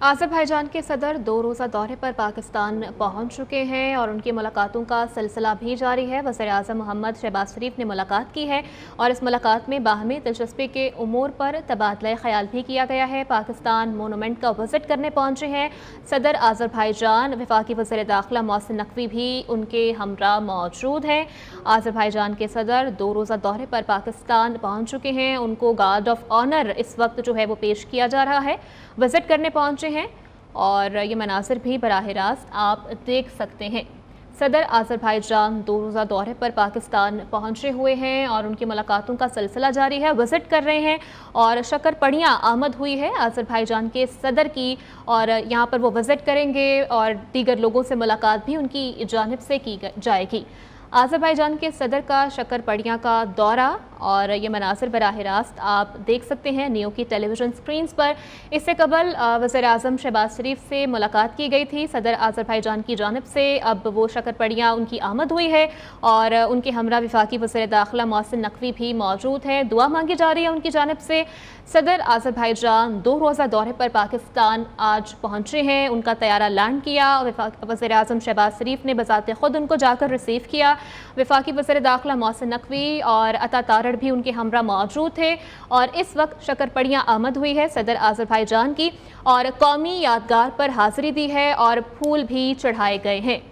आज़रबाईजान के सदर 2 रोज़ा दौरे पर पाकिस्तान पहुंच चुके हैं और उनकी मुलाकातों का सिलसिला भी जारी है। वज़ीर-ए-आज़म मोहम्मद शहबाज शरीफ ने मुलाकात की है और इस मुलाकात में बाहमी दिलचस्पी के उमूर पर तबादला ख्याल भी किया गया है। पाकिस्तान मोनूमेंट का विज़िट करने पहुंचे हैं सदर आज़रबाईजान। वफाकी वज़ीर दाखिला मोहसिन नकवी भी उनके हमरा मौजूद हैं। आज़रबाईजान के सदर 2 रोज़ा दौरे पर पाकिस्तान पहुँच चुके हैं। उनको गार्ड ऑफ ऑनर इस वक्त जो है वो पेश किया जा रहा है। विज़िट करने पहुँचे हैं और ये मनासिर भी बराह रास्त आप देख सकते हैं। सदर आज़रबाईजान 2 रोज़ा दौरे पर पाकिस्तान पहुंचे हुए हैं और उनकी मुलाकातों का सिलसिला जारी है, विज़िट कर रहे हैं और शक्करपड़ियाँ आमद हुई है आज़रबाईजान के सदर की और यहाँ पर वो विज़िट करेंगे और दीगर लोगों से मुलाकात भी उनकी जानिब से की जाएगी। आज़रबाईजान के सदर का शक्करपड़ियाँ का दौरा और ये मनाज़िर बराह रास्त आप देख सकते हैं नियो की टेलीविज़न स्क्रीन्स पर। इससे कबल वज़ीर-ए-आज़म शहबाज शरीफ से मुलाकात की गई थी सदर आज़रबाईजान की जानिब से। अब वो शक्करपड़ियाँ उनकी आमद हुई है और उनके हमरा वफाकी वज़ीर दाखिला मोहसिन नकवी भी मौजूद हैं। दुआ मांगी जा रही है उनकी जानिब से। सदर आज़रबाईजान 2 रोज़ा दौरे पर पाकिस्तान आज पहुँचे हैं, उनका तैयारा लैंड किया। वज़ीर-ए-आज़म शहबाज शरीफ ने बज़ाते ख़ुद उनको जाकर रिसीव किया। वफाकी वज़ीर दाखिला मोहसिन नकवी और अता तारड़ भी उनके हमरा मौजूद थे और इस वक्त शक्करपड़ियाँ आमद हुई है सदर आज़रबाईजान की और कौमी यादगार पर हाज़िरी दी है और फूल भी चढ़ाए गए हैं।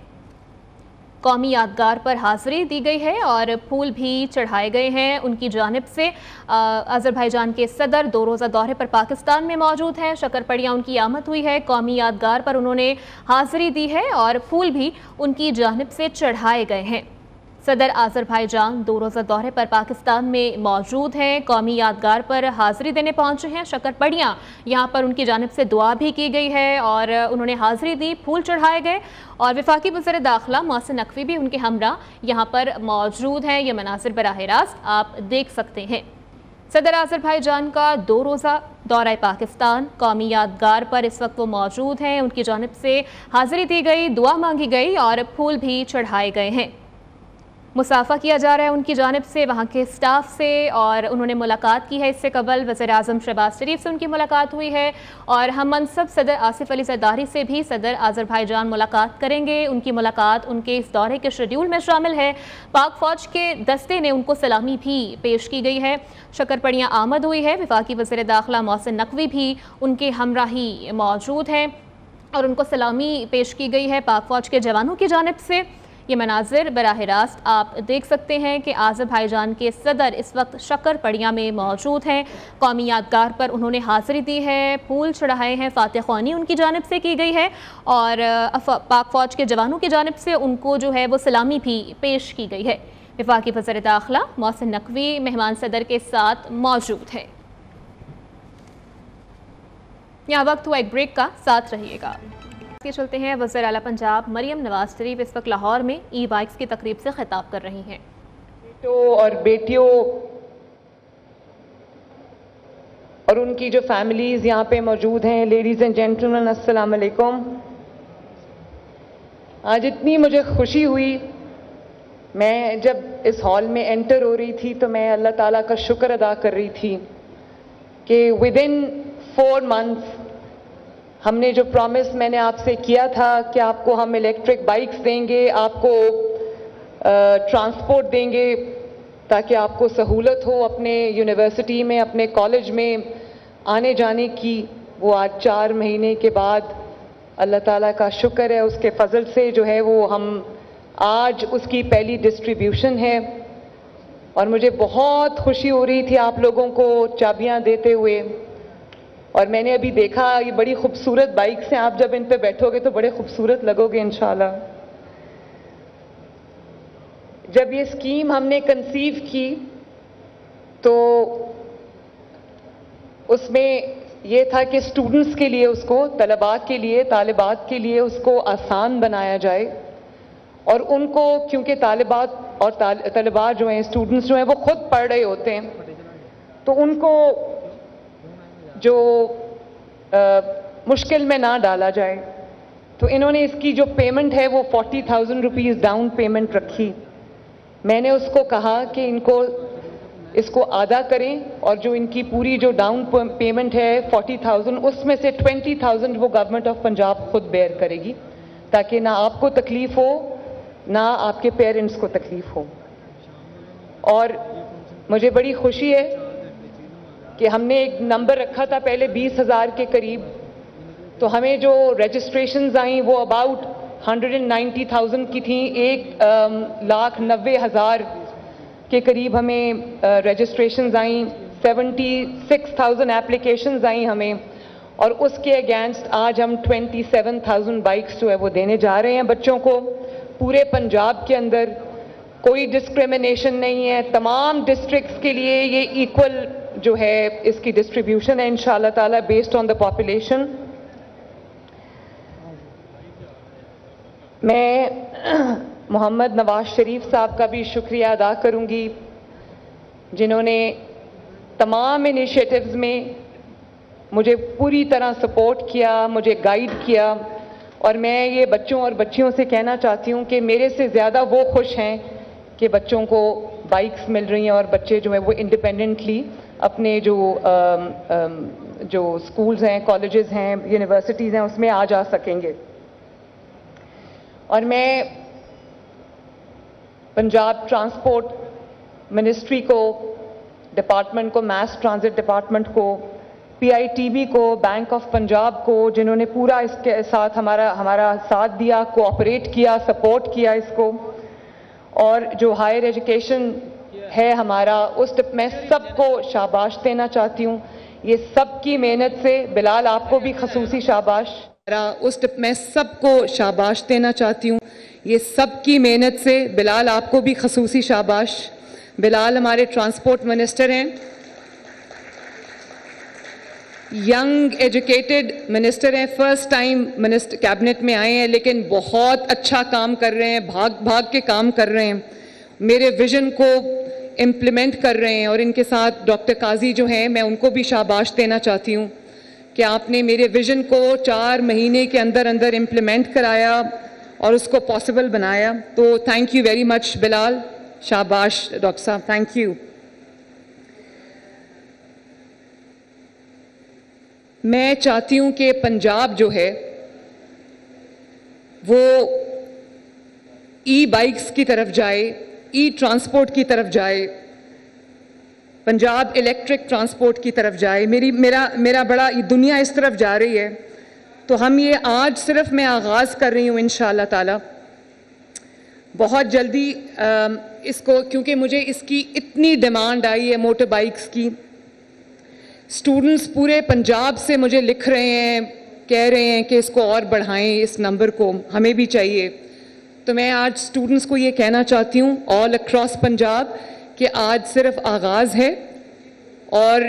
कौमी यादगार पर हाज़िरी दी गई है और फूल भी चढ़ाए गए हैं उनकी जानिब से। आज़रबाईजान के सदर 2 रोज़ा दौरे पर पाकिस्तान में मौजूद हैं। शक्करपड़ियाँ उनकी आमद हुई है, कौमी यादगार पर उन्होंने हाज़िरी दी है और फूल भी उनकी जानिब से चढ़ाए गए हैं। सदर आज़रबाईजान 2 रोज़ा दौरे पर पाकिस्तान में मौजूद हैं, कौमी यादगार पर हाज़िरी देने पहुँचे हैं। शक्करपड़ियाँ यहाँ पर उनकी जानिब से दुआ भी की गई है और उन्होंने हाज़िरी दी, फूल चढ़ाए गए और वफाकी वज़ीर दाखिला मोहसिन नकवी भी उनके हमरा यहाँ पर मौजूद हैं। ये मनाज़िर बराह रास्त आप देख सकते हैं। सदर आज़रबाईजान का 2 रोज़ा दौरा पाकिस्तान, कौमी यादगार पर इस वक्त वो मौजूद हैं, उनकी जानिब से हाज़िरी दी गई, दुआ मांगी गई और फूल भी चढ़ाए गए हैं। मुसाफा किया जा रहा है उनकी जानिब से वहाँ के स्टाफ से और उन्होंने मुलाकात की है। इससे कबल वज़ीर-ए-आज़म शहबाज शरीफ से उनकी मुलाकात हुई है और हम मनसब सदर आसिफ अली ज़रदारी से भी सदर आज़रबाईजान मुलाकात करेंगे। उनकी मुलाकात उनके इस दौरे के शेड्यूल में शामिल है। पाक फ़ौज के दस्ते ने उनको सलामी भी पेश की गई है। शक्करपड़ियाँ आमद हुई है, वफाकी वज़ीर दाखिला मोहसिन नकवी भी उनके हमरा ही मौजूद हैं और उनको सलामी पेश की गई है पाक फ़ौज के जवानों की जानिब से। ये मनाज़िर बराह रास्त आप देख सकते हैं कि आज़रबाईजान के सदर इस वक्त शक्करपड़ियाँ में मौजूद हैं। कौमी यादगार पर उन्होंने हाज़िरी दी है, फूल चढ़ाए हैं, फ़ातिह ख़्वानी उनकी जानिब से की गई है और पाक फ़ौज के जवानों की जानिब से उनको जो है वो सलामी भी पेश की गई है। वफाकी वज़ीर दाखिला मोहसिन नकवी मेहमान सदर के साथ मौजूद है। यहाँ वक्त हुआ एक ब्रेक का, साथ रहिएगा। के चलते हैं वज़ीर आला पंजाब मरियम नवाज शरीफ इस वक्त लाहौर में ई बाइक्स की तकरीब से खिताब कर रही हैं। बेटों और बेटियों और उनकी जो फैमिलीज़ यहाँ पे मौजूद हैं, लेडीज़ एंड जेंटलमैन, अस्सलाम वालेकुम। आज इतनी मुझे खुशी हुई, मैं जब इस हॉल में एंटर हो रही थी तो मैं अल्लाह ताला का शुक्र अदा कर रही थी कि विदिन 4 मंथ्स हमने जो प्रॉमिस मैंने आपसे किया था कि आपको हम इलेक्ट्रिक बाइक्स देंगे, आपको ट्रांसपोर्ट देंगे ताकि आपको सहूलत हो अपने यूनिवर्सिटी में, अपने कॉलेज में आने जाने की, वो आज 4 महीने के बाद अल्लाह ताला का शुक्र है, उसके फजल से जो है वो हम आज उसकी पहली डिस्ट्रीब्यूशन है। और मुझे बहुत खुशी हो रही थी आप लोगों को चाबियां देते हुए। और मैंने अभी देखा ये बड़ी खूबसूरत बाइक्स हैं, आप जब इन पे बैठोगे तो बड़े खूबसूरत लगोगे इंशाल्लाह। जब ये स्कीम हमने कंसीव की तो उसमें ये था कि स्टूडेंट्स के लिए, उसको तलबात के लिए, तालिबात के लिए उसको आसान बनाया जाए और उनको, क्योंकि तालिबात और तलबात जो हैं, स्टूडेंट्स जो हैं वो खुद पढ़ रहे होते हैं, तो उनको जो मुश्किल में ना डाला जाए। तो इन्होंने इसकी जो पेमेंट है वो 40,000 रुपीज़ डाउन पेमेंट रखी। मैंने उसको कहा कि इनको इसको आधा करें और जो इनकी पूरी जो डाउन पेमेंट है 40,000, उसमें से 20,000 वो गवर्नमेंट ऑफ पंजाब खुद बेयर करेगी, ताकि ना आपको तकलीफ हो ना आपके पेरेंट्स को तकलीफ हो। और मुझे बड़ी खुशी है कि हमने एक नंबर रखा था पहले 20,000 के करीब, तो हमें जो रजिस्ट्रेशंस आई वो अबाउट 190,000 की थी। 1,90,000 के करीब हमें रजिस्ट्रेशंस आई, 76,000 एप्लीकेशंस आई हमें, और उसके अगेंस्ट आज हम 27,000 बाइक्स जो है वो देने जा रहे हैं बच्चों को। पूरे पंजाब के अंदर कोई डिस्क्रिमिनेशन नहीं है, तमाम डिस्ट्रिक्ट्स के लिए ये इक्वल जो है इसकी डिस्ट्रीब्यूशन है इंशाल्लाह ताला बेस्ड ऑन द पॉपुलेशन। मैं मोहम्मद नवाज शरीफ साहब का भी शुक्रिया अदा करूंगी जिन्होंने तमाम इनिशिएटिव्स में मुझे पूरी तरह सपोर्ट किया, मुझे गाइड किया, और मैं ये बच्चों और बच्चियों से कहना चाहती हूँ कि मेरे से ज़्यादा वो खुश हैं कि बच्चों को बाइक्स मिल रही हैं और बच्चे जो हैं वो इंडिपेंडेंटली अपने जो स्कूल्स हैं, कॉलेजेस हैं, यूनिवर्सिटीज़ हैं उसमें आ जा सकेंगे। और मैं पंजाब ट्रांसपोर्ट मिनिस्ट्री को, डिपार्टमेंट को, मैस ट्रांजिट डिपार्टमेंट को, PITB को, बैंक ऑफ पंजाब को, जिन्होंने पूरा इसके साथ हमारा साथ दिया, कोऑपरेट किया, सपोर्ट किया इसको, और जो हायर एजुकेशन है हमारा उस मैं सबको शाबाश देना चाहती हूँ। ये सबकी मेहनत से, बिलाल आपको भी खसूसी शाबाश, उस मैं सबको शाबाश देना चाहती हूँ। ये सबकी मेहनत से, बिलाल आपको भी खसूसी शाबाश। बिलाल हमारे ट्रांसपोर्ट मिनिस्टर हैं, यंग एजुकेटेड मिनिस्टर हैं, फर्स्ट टाइम मिनिस्टर कैबिनेट में आए हैं, लेकिन बहुत अच्छा काम कर रहे हैं, भाग भाग के काम कर रहे हैं, मेरे विजन को इम्प्लीमेंट कर रहे हैं। और इनके साथ डॉक्टर काजी जो हैं, मैं उनको भी शाबाश देना चाहती हूँ कि आपने मेरे विजन को 4 महीने के अंदर अंदर इम्प्लीमेंट कराया और उसको पॉसिबल बनाया। तो thank you very much Bilal, शाबाश डॉक्टर साहब, थैंक यू। मैं चाहती हूँ कि पंजाब जो है वो बाइक्स की तरफ जाए, ट्रांसपोर्ट की तरफ जाए, पंजाब इलेक्ट्रिक ट्रांसपोर्ट की तरफ जाए। मेरा बड़ा दुनिया इस तरफ जा रही है, तो हम ये आज सिर्फ मैं आगाज़ कर रही हूँ इंशाअल्लाह ताला। बहुत जल्दी इसको, क्योंकि मुझे इसकी इतनी डिमांड आई है मोटर बाइक्स की, स्टूडेंट्स पूरे पंजाब से मुझे लिख रहे हैं, कह रहे हैं कि इसको और बढ़ाएं, इस नंबर को हमें भी चाहिए। तो मैं आज स्टूडेंट्स को ये कहना चाहती हूँ ऑल अक्रॉस पंजाब कि आज सिर्फ आगाज़ है, और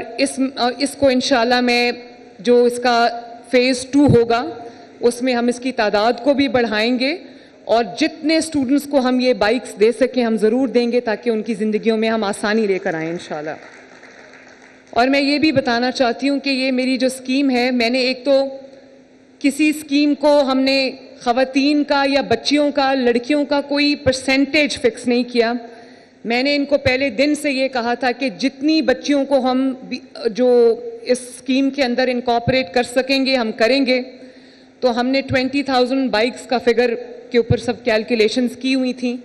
इसको इंशाल्लाह मैं जो इसका फ़ेज़ 2 होगा उसमें हम इसकी तादाद को भी बढ़ाएंगे, और जितने स्टूडेंट्स को हम ये बाइक्स दे सकें हम ज़रूर देंगे, ताकि उनकी ज़िंदगियों में हम आसानी लेकर आएँ इंशाल्लाह। और मैं ये भी बताना चाहती हूँ कि ये मेरी जो स्कीम है, मैंने एक तो किसी स्कीम को हमने ख़वातीन का या बच्चियों का, लड़कियों का कोई परसेंटेज फ़िक्स नहीं किया। मैंने इनको पहले दिन से ये कहा था कि जितनी बच्चियों को हम जो इस स्कीम के अंदर इनकॉर्पोरेट कर सकेंगे हम करेंगे। तो हमने 20,000 बाइक्स का फिगर के ऊपर सब कैलकुलेशंस की हुई थी,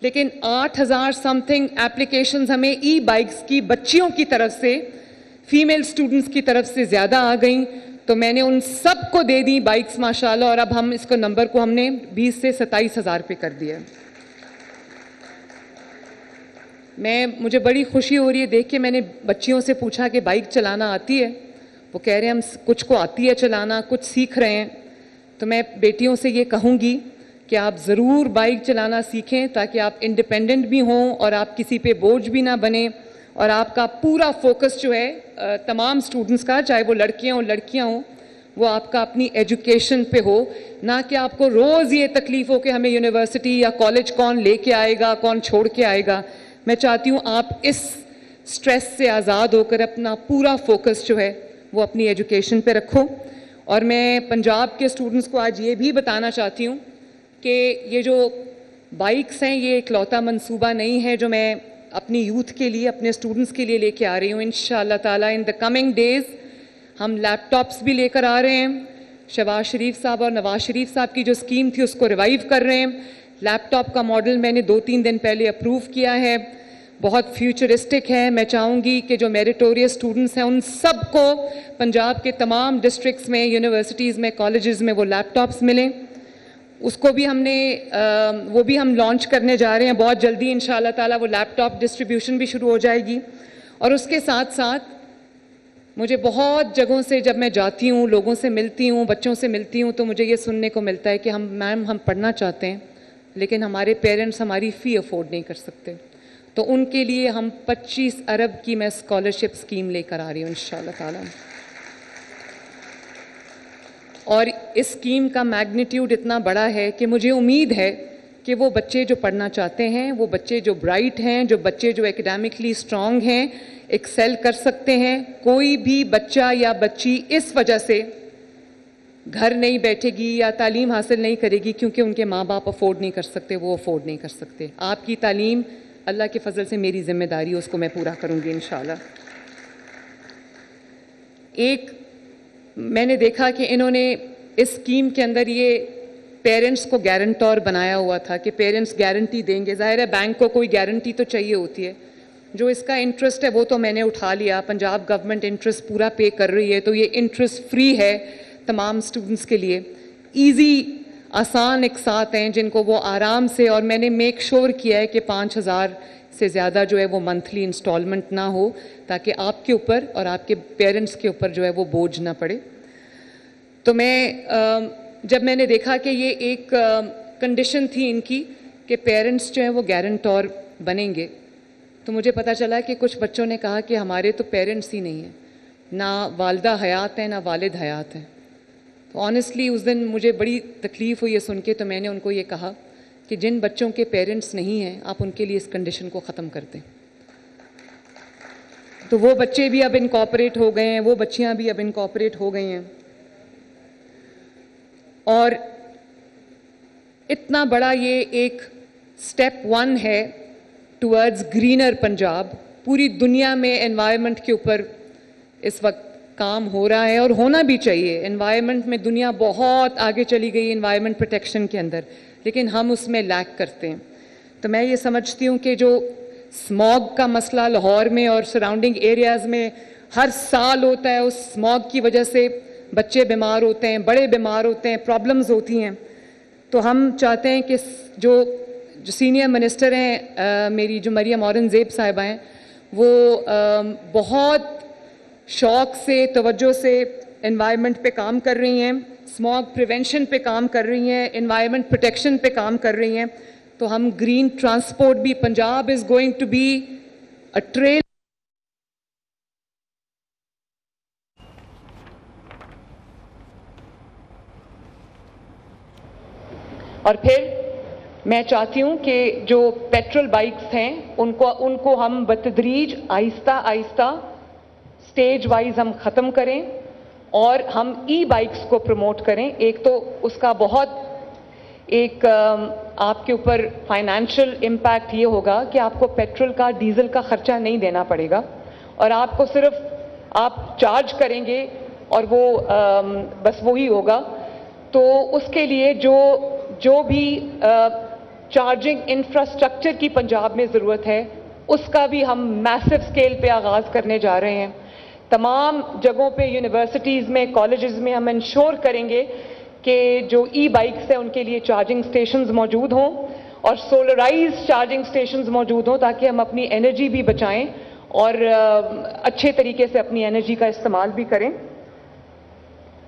लेकिन 8,000 समथिंग एप्लीकेशंस हमें बाइक्स की बच्चियों की तरफ से, फीमेल स्टूडेंट्स की तरफ से ज़्यादा आ गई। तो मैंने उन सब को दे दी बाइक्स माशाल्लाह, और अब हम इसको नंबर को हमने 20 से 27,000 पे कर दिया। मुझे बड़ी खुशी हो रही है देख के। मैंने बच्चियों से पूछा कि बाइक चलाना आती है, वो कह रहे हैं हम कुछ को आती है चलाना, कुछ सीख रहे हैं। तो मैं बेटियों से ये कहूँगी कि आप ज़रूर बाइक चलाना सीखें, ताकि आप इंडिपेंडेंट भी हों और आप किसी पे बोझ भी ना बने, और आपका पूरा फोकस जो है तमाम स्टूडेंट्स का, चाहे वो लड़कियां हों लड़कियां हों, वो आपका अपनी एजुकेशन पे हो, ना कि आपको रोज़ ये तकलीफ़ हो कि हमें यूनिवर्सिटी या कॉलेज कौन लेके आएगा, कौन छोड़ के आएगा। मैं चाहती हूँ आप इस स्ट्रेस से आज़ाद होकर अपना पूरा फोकस जो है वो अपनी एजुकेशन पे रखो। और मैं पंजाब के स्टूडेंट्स को आज ये भी बताना चाहती हूँ कि ये जो बाइक्स हैं ये इकलौता मंसूबा नहीं है जो मैं अपनी यूथ के लिए, अपने स्टूडेंट्स के लिए लेके आ रही हूँ। इंशाअल्लाह ताला इन द कमिंग डेज़ हम लैपटॉप्स भी लेकर आ रहे हैं। शहबाज शरीफ साहब और नवाज शरीफ साहब की जो स्कीम थी उसको रिवाइव कर रहे हैं। लैपटॉप का मॉडल मैंने 2-3 दिन पहले अप्रूव किया है, बहुत फ्यूचरिस्टिक है। मैं चाहूँगी कि जो मेरिटोरियस स्टूडेंट्स हैं उन सब को पंजाब के तमाम डिस्ट्रिक्ट्स में, यूनिवर्सिटीज़ में, कॉलेजेस में वो लैपटॉप्स मिलें। उसको भी वो भी हम लॉन्च करने जा रहे हैं बहुत जल्दी इंशाअल्लाह ताला। वो लैपटॉप डिस्ट्रीब्यूशन भी शुरू हो जाएगी। और उसके साथ साथ मुझे बहुत जगहों से जब मैं जाती हूँ, लोगों से मिलती हूँ, बच्चों से मिलती हूँ, तो मुझे ये सुनने को मिलता है कि हम पढ़ना चाहते हैं لیکن ہمارے پیرنٹس ہماری فی افورڈ نہیں کر سکتے. تو ان کے لیے ہم 25 ارب کی میں اسکالرشپ اسکیم لے کر آ رہی ہوں انشاءاللہ تعالیٰ. اور اس اسکیم کا میگنیٹیوڈ اتنا بڑا ہے کہ مجھے امید ہے کہ وہ بچے جو پڑھنا چاہتے ہیں، وہ بچے جو برائٹ ہیں، جو بچے جو اکیڈیمکلی اسٹرانگ ہیں، ایکسیل کر سکتے ہیں. کوئی بھی بچہ یا بچی اس وجہ سے گھر نہیں بیٹھے گی یا تعلیم حاصل نہیں کرے گی کیونکہ ان کے ماں باپ افورڈ نہیں کر سکتے، وہ افورڈ نہیں کر سکتے. آپ کی تعلیم اللہ کے فضل سے میری ذمہ داری ہے، اس کو میں پورا کروں گی انشاءاللہ. میں نے دیکھا کہ انہوں نے اس اسکیم کے اندر یہ پیرنٹس کو گارنٹور بنایا ہوا تھا کہ پیرنٹس گارنٹی دیں گے. ظاہر ہے بینک کو کوئی گارنٹی تو چاہیے ہوتی ہے. جو اس کا انٹرسٹ ہے وہ تو میں نے اٹھا لیا، پنجاب گورنمنٹ انٹرسٹ پورا پے کر رہی ہے، تو یہ انٹرسٹ فری ہے تمام اسٹوڈنٹس کے لیے. ایزی آسان اقساط ہیں جن کو وہ آرام سے، اور میں نے میک شور کیا ہے کہ 5,000 سے زیادہ جو ہے وہ منتھلی انسٹالمنٹ نہ ہو، تاکہ آپ کے اوپر اور آپ کے پیرنٹس کے اوپر جو ہے وہ بوجھ نہ پڑے. تو جب میں نے دیکھا کہ یہ ایک کنڈیشن تھی ان کی کہ پیرنٹس جو ہیں وہ گارنٹور بنیں گے، تو مجھے پتہ چلا کہ کچھ بچوں نے کہا کہ ہمارے تو پیرنٹس ہی نہیں ہیں، نہ والدہ حیات ہیں نہ والد حیات ہیں. تو آنیسٹلی اس دن مجھے بڑی تکلیف ہوئی یہ سن کے. تو میں نے ان کو یہ کہا کہ جن بچوں کے پیرنٹس نہیں ہیں آپ ان کے لیے اس کنڈیشن کو ختم کر دیں. تو وہ بچے بھی اب انکارپوریٹ ہو گئے ہیں، وہ بچیاں بھی اب انکارپوریٹ ہو گئی ہیں. اور اتنا بڑا یہ ایک سٹیپ 1 ہے ٹورڈز گرینر پنجاب. پوری دنیا میں انوائرمنٹ کے اوپر اس وقت کام ہو رہا ہے اور ہونا بھی چاہیے. انوائرمنٹ میں دنیا بہت آگے چلی گئی انوائرمنٹ پروٹیکشن کے اندر، لیکن ہم اس میں لیک کرتے ہیں. تو میں یہ سمجھتی ہوں کہ جو اسموگ کا مسئلہ لاہور میں اور سراؤنڈنگ ایریاز میں ہر سال ہوتا ہے، اس اسموگ کی وجہ سے بچے بیمار ہوتے ہیں، بڑے بیمار ہوتے ہیں، پرابلمز ہوتی ہیں. تو ہم چاہتے ہیں کہ جو سینئر منسٹر ہیں میری، جو مریم اورنگزیب صاحبہ ہیں، وہ بہت شوق سے، توجہ سے انوائرمنٹ پہ کام کر رہی ہیں، اسموگ پریونشن پہ کام کر رہی ہیں، انوائرمنٹ پروٹیکشن پہ کام کر رہی ہیں. تو ہم گرین ٹرانسپورٹ بھی، Punjab is going to be a trail. اور پھر میں چاہتی ہوں کہ جو پیٹرول بائکس ہیں ان کو ہم بتدریج آہستہ آہستہ سٹیج وائز ہم ختم کریں اور ہم ای بائکس کو پروموٹ کریں. ایک تو اس کا بہت ایک آپ کے اوپر فائنینشیل امپیکٹ یہ ہوگا کہ آپ کو پیٹرول کا، ڈیزل کا خرچہ نہیں دینا پڑے گا، اور آپ کو صرف آپ چارج کریں گے اور وہ بس وہی ہوگا. تو اس کے لیے جو بھی چارجنگ انفراسٹرکچر کی پنجاب میں ضرورت ہے اس کا بھی ہم میسو اسکیل پہ آغاز کرنے جا رہے ہیں. تمام جگہوں پہ، یونیورسٹیز میں، کالجز میں ہم انشور کریں گے کہ جو ای بائکس ہیں ان کے لیے چارجنگ سٹیشنز موجود ہوں اور سولرائز چارجنگ سٹیشنز موجود ہوں، تاکہ ہم اپنی انرجی بھی بچائیں اور اچھے طریقے سے اپنی انرجی کا استعمال بھی کریں.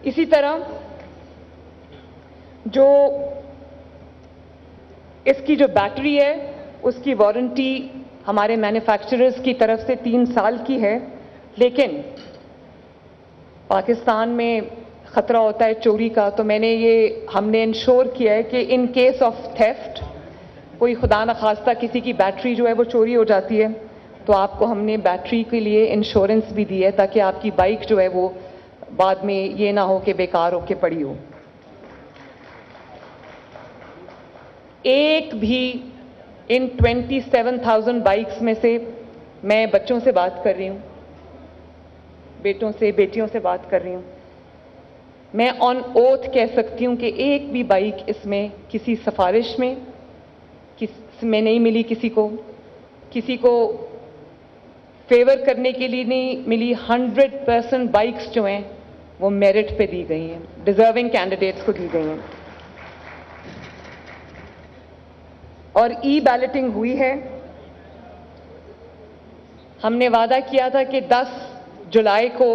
اسی طرح جو اس کی جو بیٹری ہے اس کی وارنٹی ہمارے مینوفیکچررز کی طرف سے 3 سال کی ہے، لیکن پاکستان میں خطرہ ہوتا ہے چوری کا. تو ہم نے انشور کیا ہے کہ ان کیس آف تھیفٹ، کوئی خدا نخواستہ کسی کی بیٹری جو ہے وہ چوری ہو جاتی ہے، تو آپ کو ہم نے بیٹری کے لیے انشورنس بھی دی ہے تاکہ آپ کی بائک جو ہے وہ بعد میں یہ نہ ہو کہ بیکار ہو کے پڑی ہو. ایک بھی ان 27,000 بائکس میں سے، میں بچوں سے بات کر رہی ہوں، بیٹوں سے، بیٹیوں سے بات کر رہی ہوں، میں آن اوتھ کہہ سکتی ہوں کہ ایک بھی بائک اس میں کسی سفارش میں نہیں ملی، کسی کو فیور کرنے کے لیے نہیں ملی. 100% بائکس جو ہیں وہ میرٹ پہ دی گئی ہیں، ڈیزرونگ کینڈیڈیٹس کو دی گئی ہیں. اور ای بیلٹنگ ہوئی ہے. ہم نے وعدہ کیا تھا کہ 10 جولائی کو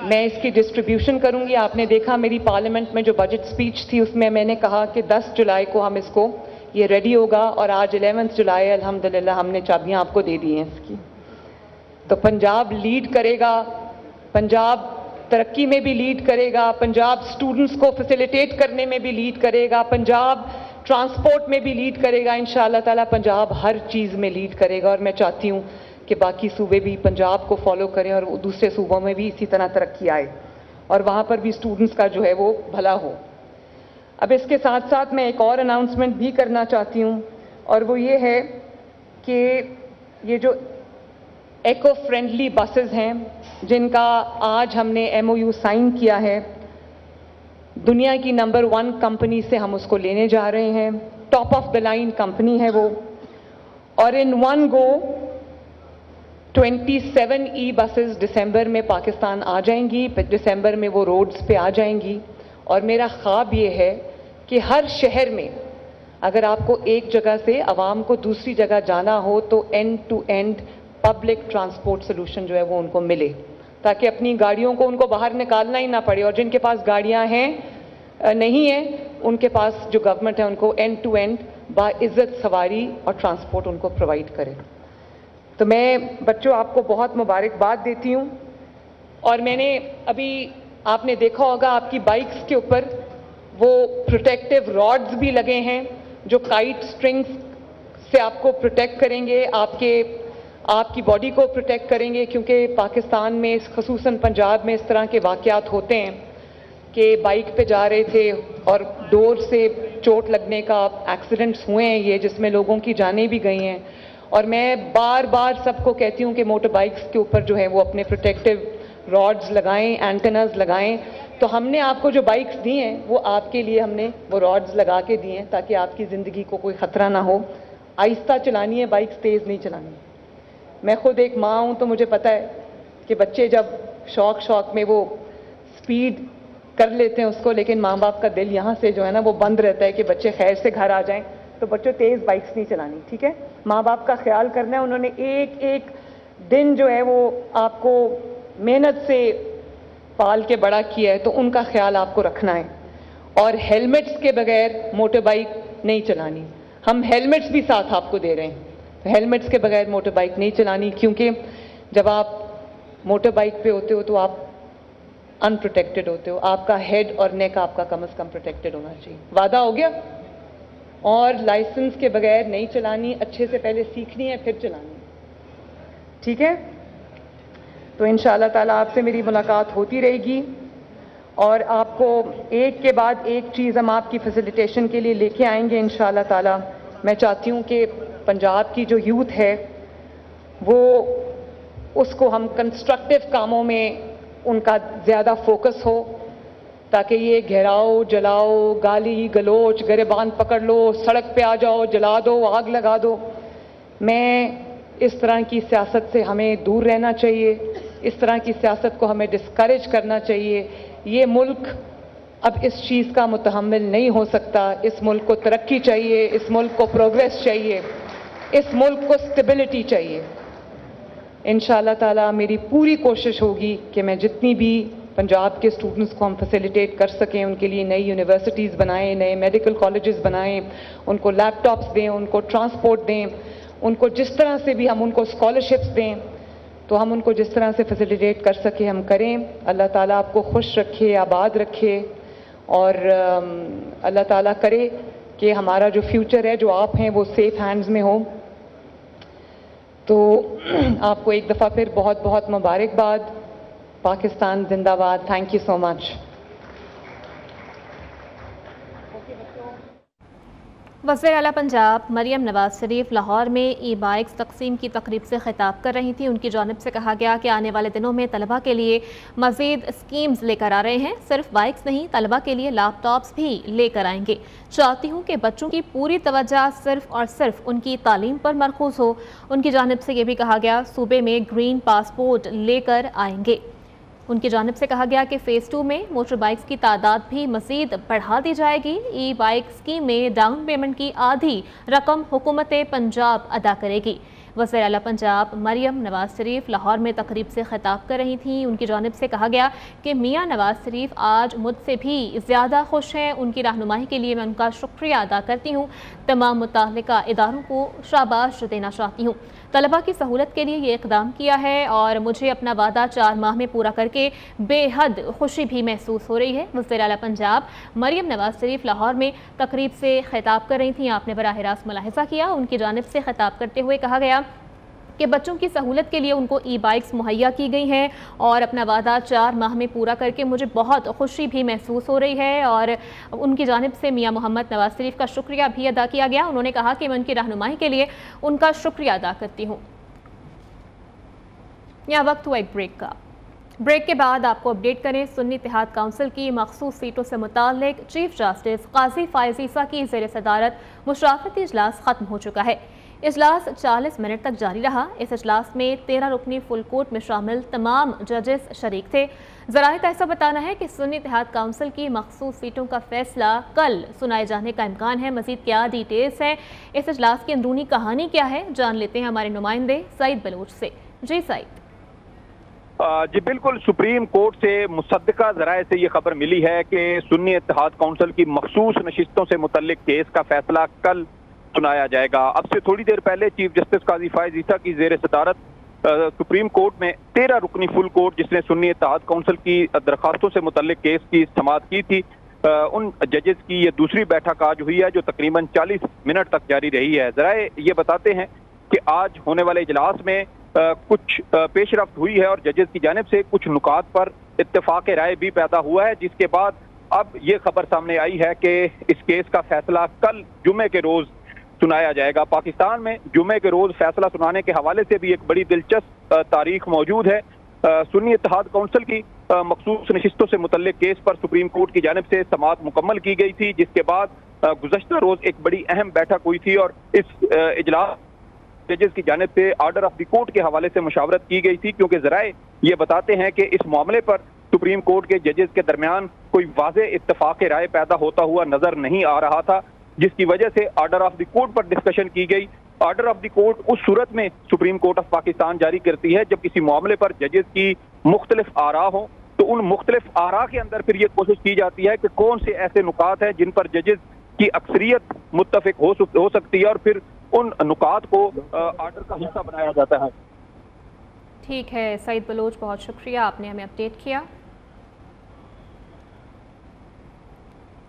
मैं इसकी डिस्ट्रीब्यूशन करूंगी। आपने देखा मेरी पार्लियामेंट में जो बजट स्पीच थी उसमें मैंने कहा कि 10 जुलाई को हम इसको ये रेडी होगा, और आज 11 जुलाई अल्हम्दुलिल्लाह हमने चाबियां आपको दे दी हैं इसकी। तो पंजाब लीड करेगा, पंजाब तरक्की में भी लीड करेगा, पंजाब स्टूडेंट्स को फैसिलिटेट करने में भी लीड करेगा, पंजाब ट्रांसपोर्ट में भी लीड करेगा, इंशाअल्लाह ताला पंजाब हर चीज़ में लीड करेगा। और मैं चाहती हूँ कि बाकी सूबे भी पंजाब को फॉलो करें और दूसरे सूबों में भी इसी तरह तरक्की आए और वहाँ पर भी स्टूडेंट्स का जो है वो भला हो। अब इसके साथ साथ मैं एक और अनाउंसमेंट भी करना चाहती हूँ, और वो ये है कि ये जो एको फ्रेंडली बसेस हैं जिनका आज हमने MOU साइन किया है, दुनिया की नंबर 1 कंपनी से हम उसको लेने जा रहे हैं, top of the line company है वो, और in one go 27 e buses दिसंबर में पाकिस्तान आ जाएंगी, दिसंबर में वो रोड्स पे आ जाएंगी। और मेरा ख्वाब ये है कि हर शहर में अगर आपको एक जगह से आवाम को दूसरी जगह जाना हो तो end to end public transport solution जो है वो उनको मिले, ताकि अपनी गाड़ियों को उनको बाहर निकालना ही ना पड़े, और जिनके पास गाड़ियां हैं नहीं हैं उनके पास जो गवर्नमेंट है उनको एंड टू एंड बाइज्जत सवारी और ट्रांसपोर्ट उनको प्रोवाइड करे। तो मैं बच्चों आपको बहुत मुबारकबाद देती हूँ। और मैंने अभी आपने देखा होगा आपकी बाइक्स के ऊपर वो प्रोटेक्टिव रॉड्स भी लगे हैं जो काइट स्ट्रिंग्स से आपको प्रोटेक्ट करेंगे, आपकी बॉडी को प्रोटेक्ट करेंगे, क्योंकि पाकिस्तान में ख़ुसूसन पंजाब में इस तरह के वाक़यात होते हैं कि बाइक पे जा रहे थे और डोर से चोट लगने का एक्सीडेंट्स हुए हैं ये, जिसमें लोगों की जानें भी गई हैं। और मैं बार बार सबको कहती हूँ कि मोटर बाइक्स के ऊपर जो है वो अपने प्रोटेक्टिव रॉड्स लगाएं, एंटेनास लगाएं। तो हमने आपको जो बाइक्स दी हैं वो आपके लिए हमने वो रॉड्स लगा के दिए हैं ताकि आपकी ज़िंदगी को कोई ख़तरा ना हो। आहिस्ता चलानी है बाइक्स, तेज़ नहीं चलानी। मैं खुद एक माँ हूँ तो मुझे पता है कि बच्चे जब शौक में वो स्पीड कर लेते हैं उसको, लेकिन माँ बाप का दिल यहाँ से जो है ना वो बंद रहता है कि बच्चे खैर से घर आ जाएं। तो बच्चों तेज़ बाइक्स नहीं चलानी, ठीक है? माँ बाप का ख्याल करना है। उन्होंने एक एक दिन जो है वो आपको मेहनत से पाल के बड़ा किया है, तो उनका ख्याल आपको रखना है। और हेलमेट्स के बगैर मोटर बाइक नहीं चलानी। हम हेलमेट्स भी साथ आपको दे रहे हैं, हेलमेट्स के बगैर मोटर बाइक नहीं चलानी, क्योंकि जब आप मोटर बाइक पे होते हो तो आप अनप्रोटेक्टेड होते हो। आपका हेड और नेक आपका कम से कम प्रोटेक्टेड होना चाहिए। वादा हो गया? और लाइसेंस के बगैर नहीं चलानी, अच्छे से पहले सीखनी है फिर चलानी, ठीक है? तो इंशाअल्लाह ताला आपसे मेरी मुलाकात होती रहेगी और आपको एक के बाद एक चीज़ हम आपकी फैसिलिटेशन के लिए लेके आएंगे इंशाअल्लाह ताला। मैं चाहती हूँ कि पंजाब की जो यूथ है वो उसको हम कंस्ट्रक्टिव कामों में उनका ज़्यादा फोकस हो, ताकि ये घेराओ, जलाओ, गाली गलोच, गिरबान पकड़ लो, सड़क पे आ जाओ, जला दो, आग लगा दो, मैं इस तरह की सियासत से हमें दूर रहना चाहिए। इस तरह की सियासत को हमें डिस्करेज करना चाहिए। ये मुल्क अब इस चीज़ का मुतहम्मिल नहीं हो सकता। इस मुल्क को तरक्की चाहिए, इस मुल्क को प्रोग्रेस चाहिए, इस मुल्क को स्टेबिलिटी चाहिए। इंशाअल्लाह ताला मेरी पूरी कोशिश होगी कि मैं जितनी भी पंजाब के स्टूडेंट्स को हम फैसिलिटेट कर सकें, उनके लिए नई यूनिवर्सिटीज़ बनाएं, नए मेडिकल कॉलेजेस बनाएं, उनको लैपटॉप्स दें, उनको ट्रांसपोर्ट दें, उनको जिस तरह से भी हम उनको स्कॉलरशिप्स दें, तो हम उनको जिस तरह से फैसिलिटेट कर सकें हम करें। अल्लाह ताला आपको खुश रखे, आबाद रखे, और अल्लाह ताला करे कि हमारा जो फ्यूचर है, जो आप हैं, वो सेफ हैंड्स में हो। तो आपको एक दफ़ा फिर बहुत बहुत मुबारकबाद। पाकिस्तान जिंदाबाद। Thank you so much. वज़ीर आला पंजाब मरियम नवाज शरीफ लाहौर में ई बाइक्स तकसीम की तकरीब से खिताब कर रही थी। उनकी जानिब से कहा गया कि आने वाले दिनों में तलबा के लिए मज़ीद स्कीम्स लेकर आ रहे हैं। सिर्फ बाइक्स नहीं, तलबा के लिए लैपटॉप्स भी लेकर आएंगे। चाहती हूँ कि बच्चों की पूरी तवज्जो सिर्फ और सिर्फ उनकी तालीम पर मरकूज़ हो। उनकी जानिब से ये भी कहा गया सूबे में ग्रीन पासपोर्ट लेकर आएंगे। उनकी जानिब से कहा गया कि फ़ेज़ 2 में मोटर बाइक्स की तादाद भी मज़ीद बढ़ा दी जाएगी। ई बाइक स्कीम में डाउन पेमेंट की आधी रकम हुकूमत पंजाब अदा करेगी। वज़ीर आला पंजाब मरियम नवाज शरीफ लाहौर में तकरीब से खिताब कर रही थीं। उनकी जानिब से कहा गया कि मियाँ नवाज शरीफ आज मुझसे भी ज़्यादा खुश हैं। उनकी रहनुमाई के लिए मैं उनका शुक्रिया अदा करती हूँ। तमाम मुताल्लिका इदारों को शाबाश देना चाहती हूँ। तलबा की सहूलत के लिए ये इक़दाम किया है और मुझे अपना वादा 4 माह में पूरा करके बेहद खुशी भी महसूस हो रही है। वज़ीर आला पंजाब मरियम नवाज शरीफ लाहौर में तकरीब से खिताब कर रही थीं। आपने बराह रास्त मुलाहिज़ा किया। उनकी जानिब से खिताब करते हुए कहा गया कि बच्चों की सहूलत के लिए उनको ई-बाइक्स मुहैया की गई हैं और अपना वादा 4 माह में पूरा करके मुझे बहुत खुशी भी महसूस हो रही है। और उनकी जानिब से मियाँ मोहम्मद नवाज शरीफ का शुक्रिया भी अदा किया गया। उन्होंने कहा कि मैं उनकी रहनुमाई के लिए उनका शुक्रिया अदा करती हूँ। यहाँ वक्त हुआ एक ब्रेक का। ब्रेक के बाद आपको अपडेट करें सुन्नी इत्तेहाद काउंसिल की मखसूस सीटों से मुताल्लिक चीफ जस्टिस काजी फ़ाइज़ ईसा की ज़ेर सदारत मुशावरती इजलास ख़त्म हो चुका है। इजलास 40 मिनट तक जारी रहा। इस इजलास में 13 रुकनी फुल कोर्ट में शामिल तमाम जजेस शरीक थे। ज़राए का ऐसा बताना है कि सुन्नी इत्तेहाद काउंसिल की मखसूस सीटों का फैसला कल सुनाए जाने का इम्कान है। मज़ीद क्या डिटेल्स हैं, इस इजलास की अंदरूनी कहानी क्या है, जान लेते हैं हमारे नुमाइंदे सईद बलोच से। जी सईद। जी बिल्कुल, सुप्रीम कोर्ट से मुसद्दका ज़राए से ये खबर मिली है कि सुन्नी इत्तेहाद काउंसिल की मखसूस नशिस्तों से मुतल्लिक केस का फैसला कल सुनाया जाएगा। अब से थोड़ी देर पहले चीफ जस्टिस काजी फ़ाइज़ ईसा की ज़ेर सदारत सुप्रीम कोर्ट में 13 रुकनी फुल कोर्ट जिसने सुन्नी इत्तेहाद काउंसिल की दरखास्तों से मुतल्लिक केस की समाअत की थी, उन जजेस की ये दूसरी बैठक आज हुई है जो तकरीबन 40 मिनट तक जारी रही है। ज़राए ये बताते हैं कि आज होने वाले इजलास में कुछ पेशरफ्त हुई है और जजेस की जानिब से कुछ नुकात पर इत्तेफाक राय भी पैदा हुआ है, जिसके बाद अब ये खबर सामने आई है कि इस केस का फैसला कल जुमे के रोज़ सुनाया जाएगा। पाकिस्तान में जुमे के रोज़ फैसला सुनाने के हवाले से भी एक बड़ी दिलचस्प तारीख मौजूद है। सुन्नी इत्तेहाद काउंसिल की मखसूस नशिस्तों से मुतल्लिक केस पर सुप्रीम कोर्ट की जानिब से समाअत मुकम्मल की गई थी, जिसके बाद गुज़श्ता रोज़ एक बड़ी अहम बैठक हुई थी और इस इजलास जजेस की जानिब से आर्डर ऑफ द कोर्ट के हवाले से मुशावरत की गई थी, क्योंकि ज़राए ये बताते हैं कि इस मामले पर सुप्रीम कोर्ट के जजेस के दरमियान कोई वाज़े इत्तेफाक राय पैदा होता हुआ नजर नहीं आ रहा था, जिसकी वजह से आर्डर ऑफ द कोर्ट पर डिस्कशन की गई। आर्डर ऑफ द कोर्ट उस सूरत में सुप्रीम कोर्ट ऑफ पाकिस्तान जारी करती है जब किसी मामले पर जजेस की मुख्तलिफ आरा हो, तो उन मुख्तलिफ आरा के अंदर फिर ये कोशिश की जाती है कि कौन से ऐसे नुकात हैं जिन पर जजेस की अक्सरियत मुत्तफिक हो सकती है और फिर उन नुकात को आर्डर का हिस्सा बनाया जाता है। ठीक है सईद बलोच, बहुत शुक्रिया, आपने हमें अपडेट किया।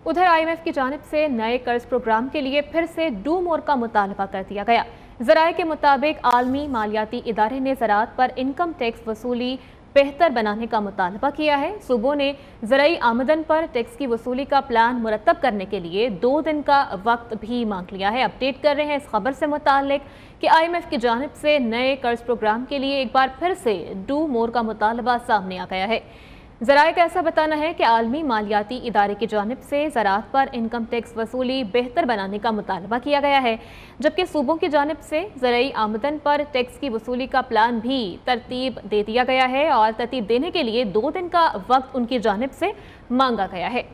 उधर IMF की जानिब से नए कर्ज प्रोग्राम के लिए फिर से डू मोर का मुतालबा कर दिया गया। ज़राए के मुताबिक आलमी मालियाती इदारे ने ज़राअत पर इनकम टैक्स वसूली बेहतर बनाने का मुतालबा किया है। सूबों ने ज़राई आमदन पर टैक्स की वसूली का प्लान मुरतब करने के लिए 2 दिन का वक्त भी मांग लिया है। अपडेट कर रहे हैं इस खबर से मुताल्लिक कि IMF की जानिब से नए कर्ज प्रोग्राम के लिए एक बार फिर से डू मोर का मुतालबा सामने आ गया है। ज़राए का ऐसा बताना है कि आलमी मालियाती इदारे की जानिब से ज़राअत पर इनकम टैक्स वसूली बेहतर बनाने का मुतालबा किया गया है, जबकि सूबों की जानिब से ज़राई आमदन पर टैक्स की वसूली का प्लान भी तरतीब दे दिया गया है और तरतीब देने के लिए 2 दिन का वक्त उनकी जानिब से मांगा गया है।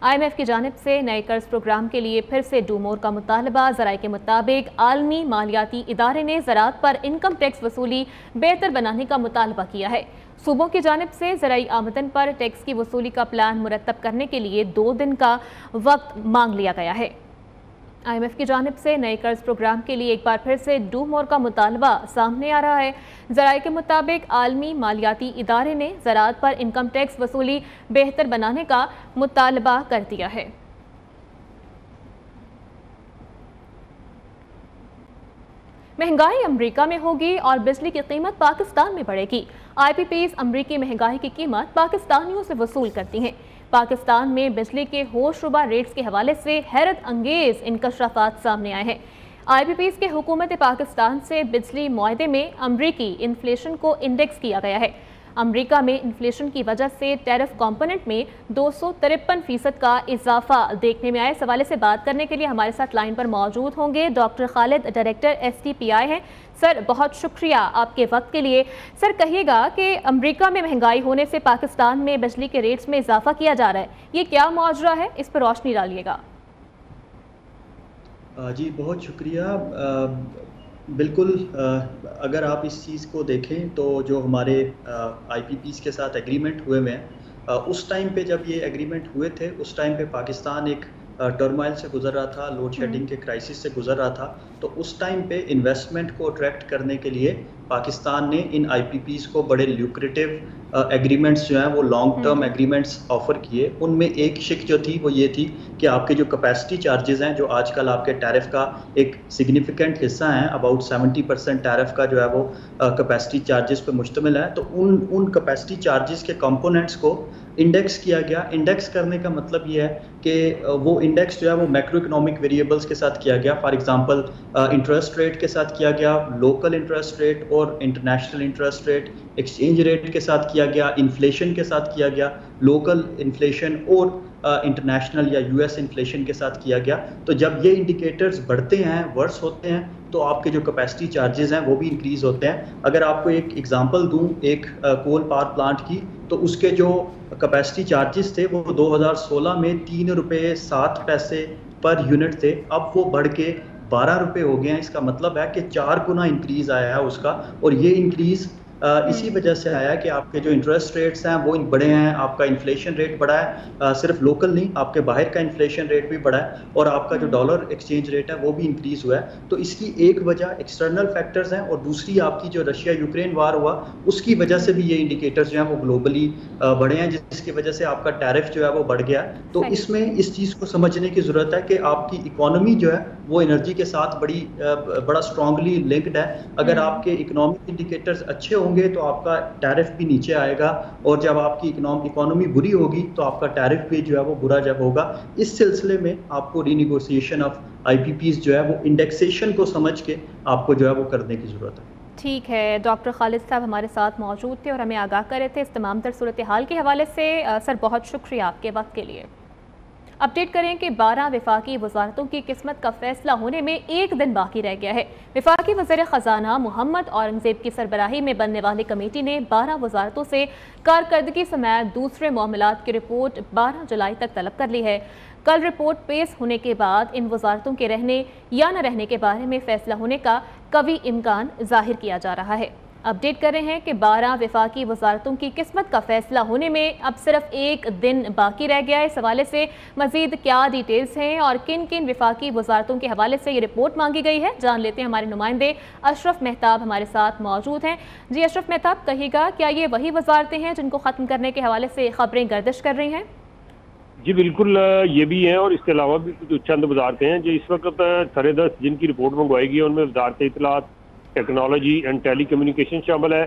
IMF की जानिब से नए कर्ज प्रोग्राम के लिए फिर से डू मोर का मुतालबा। ज़राए के मुताबिक आलमी मालियाती इदारे ने ज़राअत पर इनकम टैक्स वसूली बेहतर बनाने का मुतालबा किया है। सूबों की जानिब से ज़राई आमदन पर टैक्स की वसूली का प्लान मुरतब करने के लिए 2 दिन का वक्त मांग लिया गया है। IMF की जानिब से नए कर्ज प्रोग्राम के लिए एक बार फिर से डू मोर का मुतालबा सामने आ रहा है। ज़राए के मुताबिक आलमी मालियाती इदारे ने ज़राअत पर इनकम टैक्स वसूली बेहतर बनाने का मुतालबा कर दिया है। महंगाई अमरीका में होगी और बिजली की कीमत पाकिस्तान में बढ़ेगी। IPPs अमरीकी महंगाई की कीमत पाकिस्तानियों से वसूल करती हैं। पाकिस्तान में बिजली के होशरुबा रेट्स के हवाले से हैरत अंगेज इंकशाफात सामने आए हैं। IPPs के हुकूमत पाकिस्तान से बिजली मुआहदे में अमरीकी इन्फ्लेशन को इंडेक्स किया गया है। अमरीका में इन्फ्लेशन की वजह से टैरिफ कॉम्पोनेंट में 253% का इजाफा देखने में आया। इस हवाले से बात करने के लिए हमारे साथ लाइन पर मौजूद होंगे डॉक्टर खालिद, डायरेक्टर STPI हैं। सर बहुत शुक्रिया आपके वक्त के लिए। सर कहिएगा कि अमरीका में महंगाई होने से पाकिस्तान में बिजली के रेट्स में इजाफा किया जा रहा है, ये क्या माजरा है, इस पर रोशनी डालिएगा। जी बहुत शुक्रिया। بالکل، اگر آپ اس چیز کو دیکھیں تو جو ہمارے آئی پی پیز کے ساتھ ایگریمنٹ ہوئے ہیں، اس ٹائم پہ جب یہ ایگریمنٹ ہوئے تھے اس ٹائم پہ پاکستان ایک ٹرمائل سے گزر رہا تھا، لوڈ شیڈنگ کے کرائسس سے گزر رہا تھا. تو اس ٹائم پہ انویسٹمنٹ کو اٹریکٹ کرنے کے لیے پاکستان نے ان آئی پی پیز کو بڑے لیوکریٹو ایگریمنٹس جو ہیں وہ لانگ ٹرم ایگریمنٹس آفر کیے. ان میں ایک شک جو تھی وہ یہ تھی کہ آپ کے جو کیپیسٹی چارجز ہیں جو آج کل آپ کے ٹیرف کا ایک سگنیفیکنٹ حصہ ہیں، اباؤٹ 70% ٹیرف کا جو ہے وہ کیپیسٹی چارجز پہ مشتمل ہے. تو ان کیپیسٹی چارجز کے کمپوننٹس کو انڈیکس کیا گیا. انڈیکس کرنے کا مطلب یہ ہے کہ وہ انڈیکس جو ہے وہ میکرو اکنامک ویریبلس کے ساتھ کیا گیا. فار ایگزامپل انٹرسٹ ریٹ کے ساتھ کیا گیا، لوکل انٹرسٹ ریٹ اور international interest rate, exchange rate کے ساتھ کیا گیا، انفلیشن کے ساتھ کیا گیا، لوکل انفلیشن اور انٹرنیشنل یا یو ایس انفلیشن کے ساتھ کیا گیا. تو جب یہ انڈیکیٹرز بڑھتے ہیں، ورس ہوتے ہیں، تو آپ کے جو کیپیسٹی چارجز ہیں وہ بھی انکریز ہوتے ہیں. اگر آپ کو ایک ایگزامپل دوں ایک کول پاور پلانٹ کی، تو اس کے جو کیپیسٹی چارجز تھے وہ 2016 میں 3 روپے 7 پیسے پر یونٹ تھے. اب وہ بڑھ کے 12 روپے ہو گئے ہیں. اس کا مطلب ہے کہ 4 گنا انکریز آیا ہے اس کا. اور یہ انکریز اسی وجہ سے آیا کہ آپ کے جو انٹرسٹ ریٹس ہیں وہ بڑے ہیں، آپ کا انفلیشن ریٹ بڑا ہے، صرف لوکل نہیں، آپ کے باہر کا انفلیشن ریٹ بھی بڑا ہے، اور آپ کا جو ڈالر ایکسچینج ریٹ ہے وہ بھی انکریز ہوا ہے. تو اس کی ایک وجہ ایکسٹرنل فیکٹرز ہیں، اور دوسری آپ کی جو رشیا یوکرین وار ہوا اس کی وجہ سے بھی یہ انڈیکیٹرز جو ہیں وہ گلوبلی بڑھے ہیں، جس کی وجہ سے آپ کا ٹیرف جو ہے وہ بڑھ گیا. تو اس میں اس چیز کو سمجھنے کی ضرورت ہے کہ آپ کی اکانومی جو ہے وہ انرجی کے ساتھ بڑا اسٹرانگلی لنکڈ ہے. اگر آپ کے اکنامک انڈیکیٹرز اچھے ہوں گے تو آپ کا ٹیرف بھی نیچے آئے گا، اور جب آپ کی اکانومی بری ہوگی تو آپ کا ٹیرف بھی جو ہے وہ برا جب ہوگا. اس سلسلے میں آپ کو renegotiation of I P Ps جو ہے وہ انڈیکسیشن کو سمجھ کے آپ کو جو ہے وہ کرنے کی ضرورت ہے. ٹھیک ہے، ڈاکٹر خالد صاحب ہمارے ساتھ موجود تھے اور ہمیں آگاہ کر رہے تھے اس تمام تر صورتحال کے حوالے سے. سر بہت شکریہ آپ کے وقت کے لیے. اپڈیٹ کریں کہ 12 وفاقی وزارتوں کی قسمت کا فیصلہ ہونے میں ایک دن باقی رہ گیا ہے. وفاقی وزیر خزانہ محمد اورنگزیب کی سربراہی میں بننے والی کمیٹی نے 12 وزارتوں سے کارکردگی سمیت دوسرے معاملات کی رپورٹ 12 جولائی تک طلب کر لی ہے. کل رپورٹ پیش ہونے کے بعد ان وزارتوں کے رہنے یا نہ رہنے کے بارے میں فیصلہ ہونے کا قوی امکان ظاہر کیا جا رہا ہے. اپڈیٹ کر رہے ہیں کہ 12 وفاقی وزارتوں کی قسمت کا فیصلہ ہونے میں اب صرف ایک دن باقی رہ گیا ہے. اس حوالے سے مزید کیا ڈیٹیلز ہیں اور کن کن وفاقی وزارتوں کے حوالے سے یہ رپورٹ مانگی گئی ہے، جان لیتے ہیں. ہمارے نمائندے اشرف مہتاب ہمارے ساتھ موجود ہیں. جی اشرف مہتاب، کہیے گا کیا یہ وہی وزارتیں ہیں جن کو ختم کرنے کے حوالے سے خبریں گردش کر رہی ہیں؟ جی بالکل، یہ بھی ہیں، اور اس کے علاوہ بھی کچھ چند وزارتیں ہیں جو اس وقت سرِ-دست جن کی رپورٹ منگوائی گئی ہے. ان میں وزارت اطلاعات، ٹیکنالوجی اینڈ ٹیلی کمیونیکیشن شامل ہے.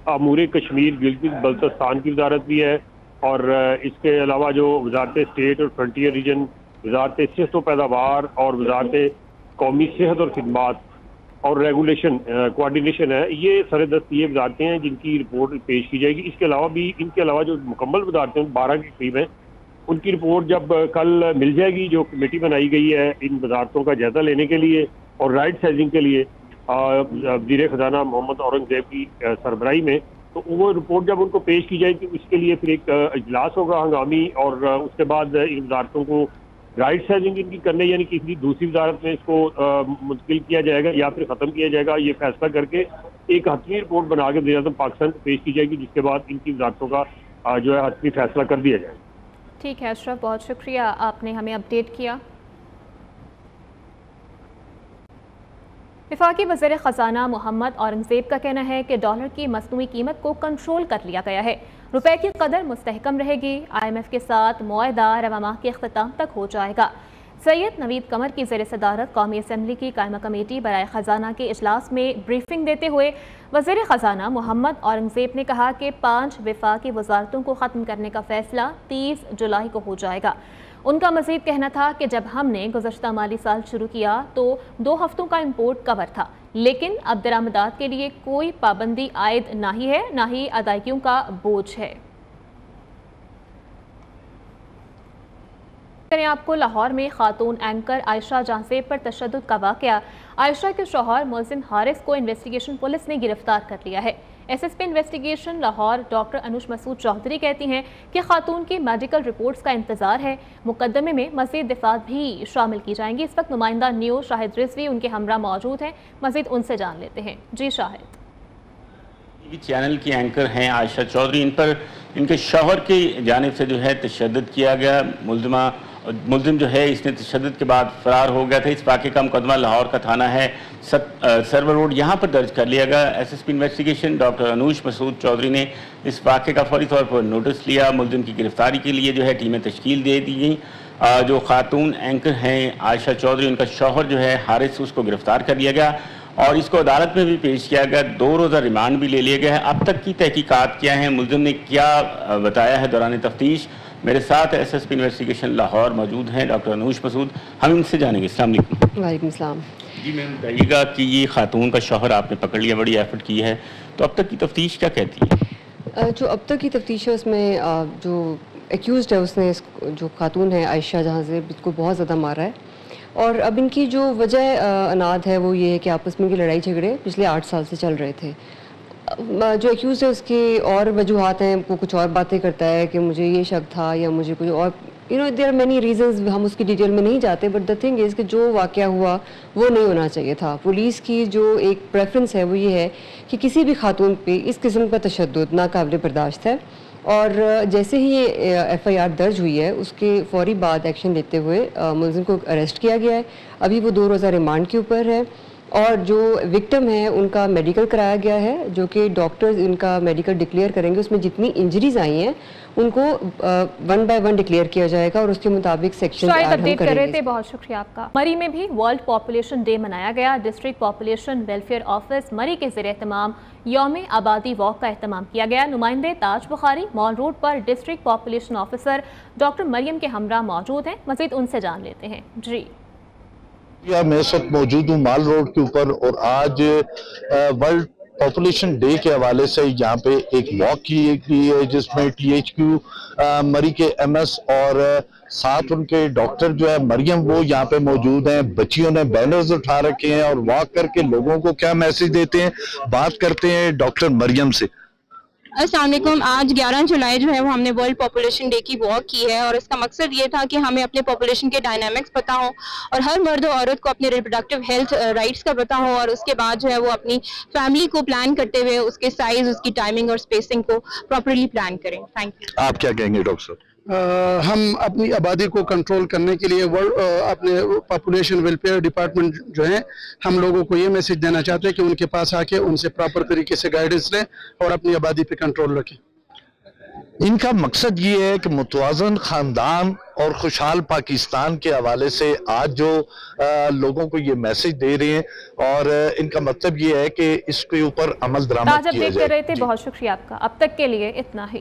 امور کشمیر گلگت بلتستان کی وزارت بھی ہے، اور اس کے علاوہ جو وزارت اسٹیٹ اور فرنٹیئر ریجن، وزارت صحت و پیداوار اور وزارت قومی صحت اور خدمات اور ریگولیشن کوارڈینیشن ہے، یہ سرِ-دست یہ وزارتیں ہیں جن کی رپورٹ پیش کی جائے گی. اس کے علاوہ بھی ان کے علاوہ جو مکمل وزارتیں 12 کے قریب ہیں، ان کی رپورٹ جب کل مل جائے گی، جو کمیٹی بنائی گئی ہے ان وزارتوں کا جائزہ لینے کے لیے اور رائٹ سائزنگ کے لیے وزیر خزانہ محمد اورنگزیب کی سربراہی میں، تو وہ رپورٹ جب ان کو پیش کی جائے گی اس کے لیے پھر ایک اجلاس ہوگا ہنگامی، اور اس کے بعد ان وزارتوں کو رائٹ سائزنگ ان کی کرنے، یعنی کسی دوسری وزارت میں اس کو منتقل کیا جائے گا یا پھر ختم کیا جائے گا، یہ فیصلہ کر کے ایک حتمی رپورٹ بنا کے وزیر اعظم پاکستان کو پیش کی جائے گی، جس کے بعد ان کی وزارتوں کا جو ہے حتمی فیصلہ کر دیا جائے. ٹھیک ہے اشرف، بہت شکریہ، آپ نے ہمیں اپڈیٹ کیا. وفاقی وزیر خزانہ محمد اورنگزیب کا کہنا ہے کہ ڈالر کی مصنوعی قیمت کو کنٹرول کر لیا گیا ہے. روپے کی قدر مستحکم رہے گی. IMF کے ساتھ معاہدہ رواں ماہ کے اختتام تک ہو جائے گا. سید نوید قمر کی زیر صدارت قومی اسمبلی کی قائمہ کمیٹی برائے خزانہ کے اجلاس میں بریفنگ دیتے ہوئے وزیر خزانہ محمد اورنگزیب نے کہا کہ 5 وفاقی وزارتوں کو ختم کرنے کا فیصلہ 30 جولائی کو ہو جائے گا. ان کا مزید کہنا تھا کہ جب ہم نے گزشتہ مالی سال شروع کیا تو 2 ہفتوں کا امپورٹ کور تھا، لیکن اب درآمدات کے لیے کوئی پابندی عائد نہ ہی ہے، نہ ہی ادائیگیوں کا بوجھ ہے. آپ کو لاہور میں خاتون اینکر عائشہ جہانزیب پر تشدد کا واقعہ. عائشہ کے شوہر ملزم حارث کو انویسٹیگیشن پولیس نے گرفتار کر لیا ہے. SSP investigation Lahore doctor Anush Masood Chaudhry कहती हैं कि खातून की मेडिकल रिपोर्ट्स का इंतजार है। मुकदमे में मज़ीद दफात भी शामिल की जाएंगी। इस वक्त नुमाइंदा न्यूज़ शाहिद रिजवी उनके हमरा मौजूद हैं, मज़ीद उनसे जान लेते हैं। जी शाहिद। चैनल की एंकर हैं आयशा चौधरी, इन पर इनके शौहर की जानिब से जो है तशद्दुद किया गया। मुल्जिम जो है इसने तशद्दुद के बाद फरार हो गया था। इस वाक़े का मुकदमा लाहौर का थाना है सर्वर रोड यहाँ पर दर्ज कर लिया गया। SSP investigation doctor Anush Masood Chaudhry ने इस वाक़े का फौरी तौर पर नोटिस लिया। मुल्जिम की गिरफ्तारी के लिए जो है टीमें तश्कील दे दी गई। जो खातून एंकर हैं आयशा चौधरी, उनका शौहर जो है हारिस, उसको गिरफ्तार कर लिया गया और इसको अदालत में भी पेश किया गया। 2 रोज़ा रिमांड भी ले लिया गया है। अब तक की तहकीकात क्या है, मुल्जिम ने क्या बताया है दौरान तफ्तीश। मेरे साथ SSP इन्वेस्टिगेशन लाहौर मौजूद हैं डॉक्टर अनुष मसूद, हम इनसे जानेंगे। अस्सलाम वालेकुम। वालेकुम सलाम। जी मैम बताइएगा कि ये खातून का शौहर आपने पकड़ लिया, बड़ी एफर्ट की है, तो अब तक की तफ्तीश क्या कहती है? जो अब तक की तफ्तीश है उसमें जो एक्यूज़ड है उसने जो खातून है आयशा जहाँ से इसको बहुत ज़्यादा मारा है और अब इनकी जो वजह अनाद है वो ये है कि आपस में की लड़ाई झगड़े पिछले 8 साल से चल रहे थे। जो एक्यूज़ है उसकी और वजूहात हैं, वो कुछ और बातें करता है कि मुझे ये शक था या मुझे कुछ और, देयर आर मेनी रीजंस, हम उसकी डिटेल में नहीं जाते, बट द थिंग इज़ कि जो वाक़या हुआ वो नहीं होना चाहिए था। पुलिस की जो एक प्रेफरेंस है वो ये है कि किसी भी खातून पे इस किस्म का तशद्दुद नाकाबिल बर्दाश्त है और जैसे ही ये FIR दर्ज हुई है उसके फौरी बाद एक्शन लेते हुए मुल्ज़िम को अरेस्ट किया गया है। अभी वो 2 रोज़ा रिमांड के ऊपर है और जो विक्टिम है उनका मेडिकल कराया गया है, जो कि डॉक्टर्स उनका मेडिकल डिक्लेयर करेंगे। उसमें जितनी इंजरीज आई हैं उनको 1 बाय 1 डिक्लेयर किया जाएगा और उसके मुताबिक सेक्शन अपडेट कर रहे थे। बहुत शुक्रिया आपका। मरी में भी वर्ल्ड पॉपुलेशन डे मनाया गया। डिस्ट्रिक्ट पॉपुलेशन वेलफेयर ऑफिस मरी के ज़रिए एहतमाम यौम आबादी वॉक का एहतमाम किया गया। नुमाइंदे ताज बुखारी मॉल रोड पर district population officer doctor Maryam के हमरा मौजूद हैं, मज़ीद उनसे जान लेते हैं। जी मैं इस वक्त मौजूद हूँ माल रोड के ऊपर और आज वर्ल्ड पॉपुलेशन डे के हवाले से यहाँ पे एक वॉक की गई है जिसमें THQ मरी के MS और साथ उनके डॉक्टर जो है मरियम वो यहाँ पे मौजूद हैं। बच्चियों ने बैनर्स उठा रखे हैं और वॉक करके लोगों को क्या मैसेज देते हैं, बात करते हैं डॉक्टर मरियम से। अस्सलाम वालेकुम। आज 11 जुलाई जो है वो हमने वर्ल्ड पॉपुलेशन डे की वॉक की है और इसका मकसद ये था कि हमें अपने पॉपुलेशन के डायनामिक्स पता हो और हर मर्द और औरत को अपने रिप्रोडक्टिव हेल्थ राइट्स का पता हो और उसके बाद जो है वो अपनी फैमिली को प्लान करते हुए उसके साइज, उसकी टाइमिंग और स्पेसिंग को प्रॉपरली प्लान करें। Thank you. आप क्या कहेंगे डॉक्टर साहब? हम अपनी आबादी को कंट्रोल करने के लिए अपने पॉपुलेशन वेलफेयर डिपार्टमेंट जो है हम लोगों को ये मैसेज देना चाहते हैं कि उनके पास आके उनसे प्रॉपर तरीके से गाइडेंस लें और अपनी आबादी पे कंट्रोल रखें। इनका मकसद ये है कि मुतवाज़न ख़ानदान और खुशहाल पाकिस्तान के हवाले से आज जो लोगों को ये मैसेज दे रहे हैं और इनका मतलब ये है कि इसके ऊपर अमल दरामद किया जाए। देखते रहे थे, बहुत शुक्रिया आपका। अब तक के लिए इतना ही।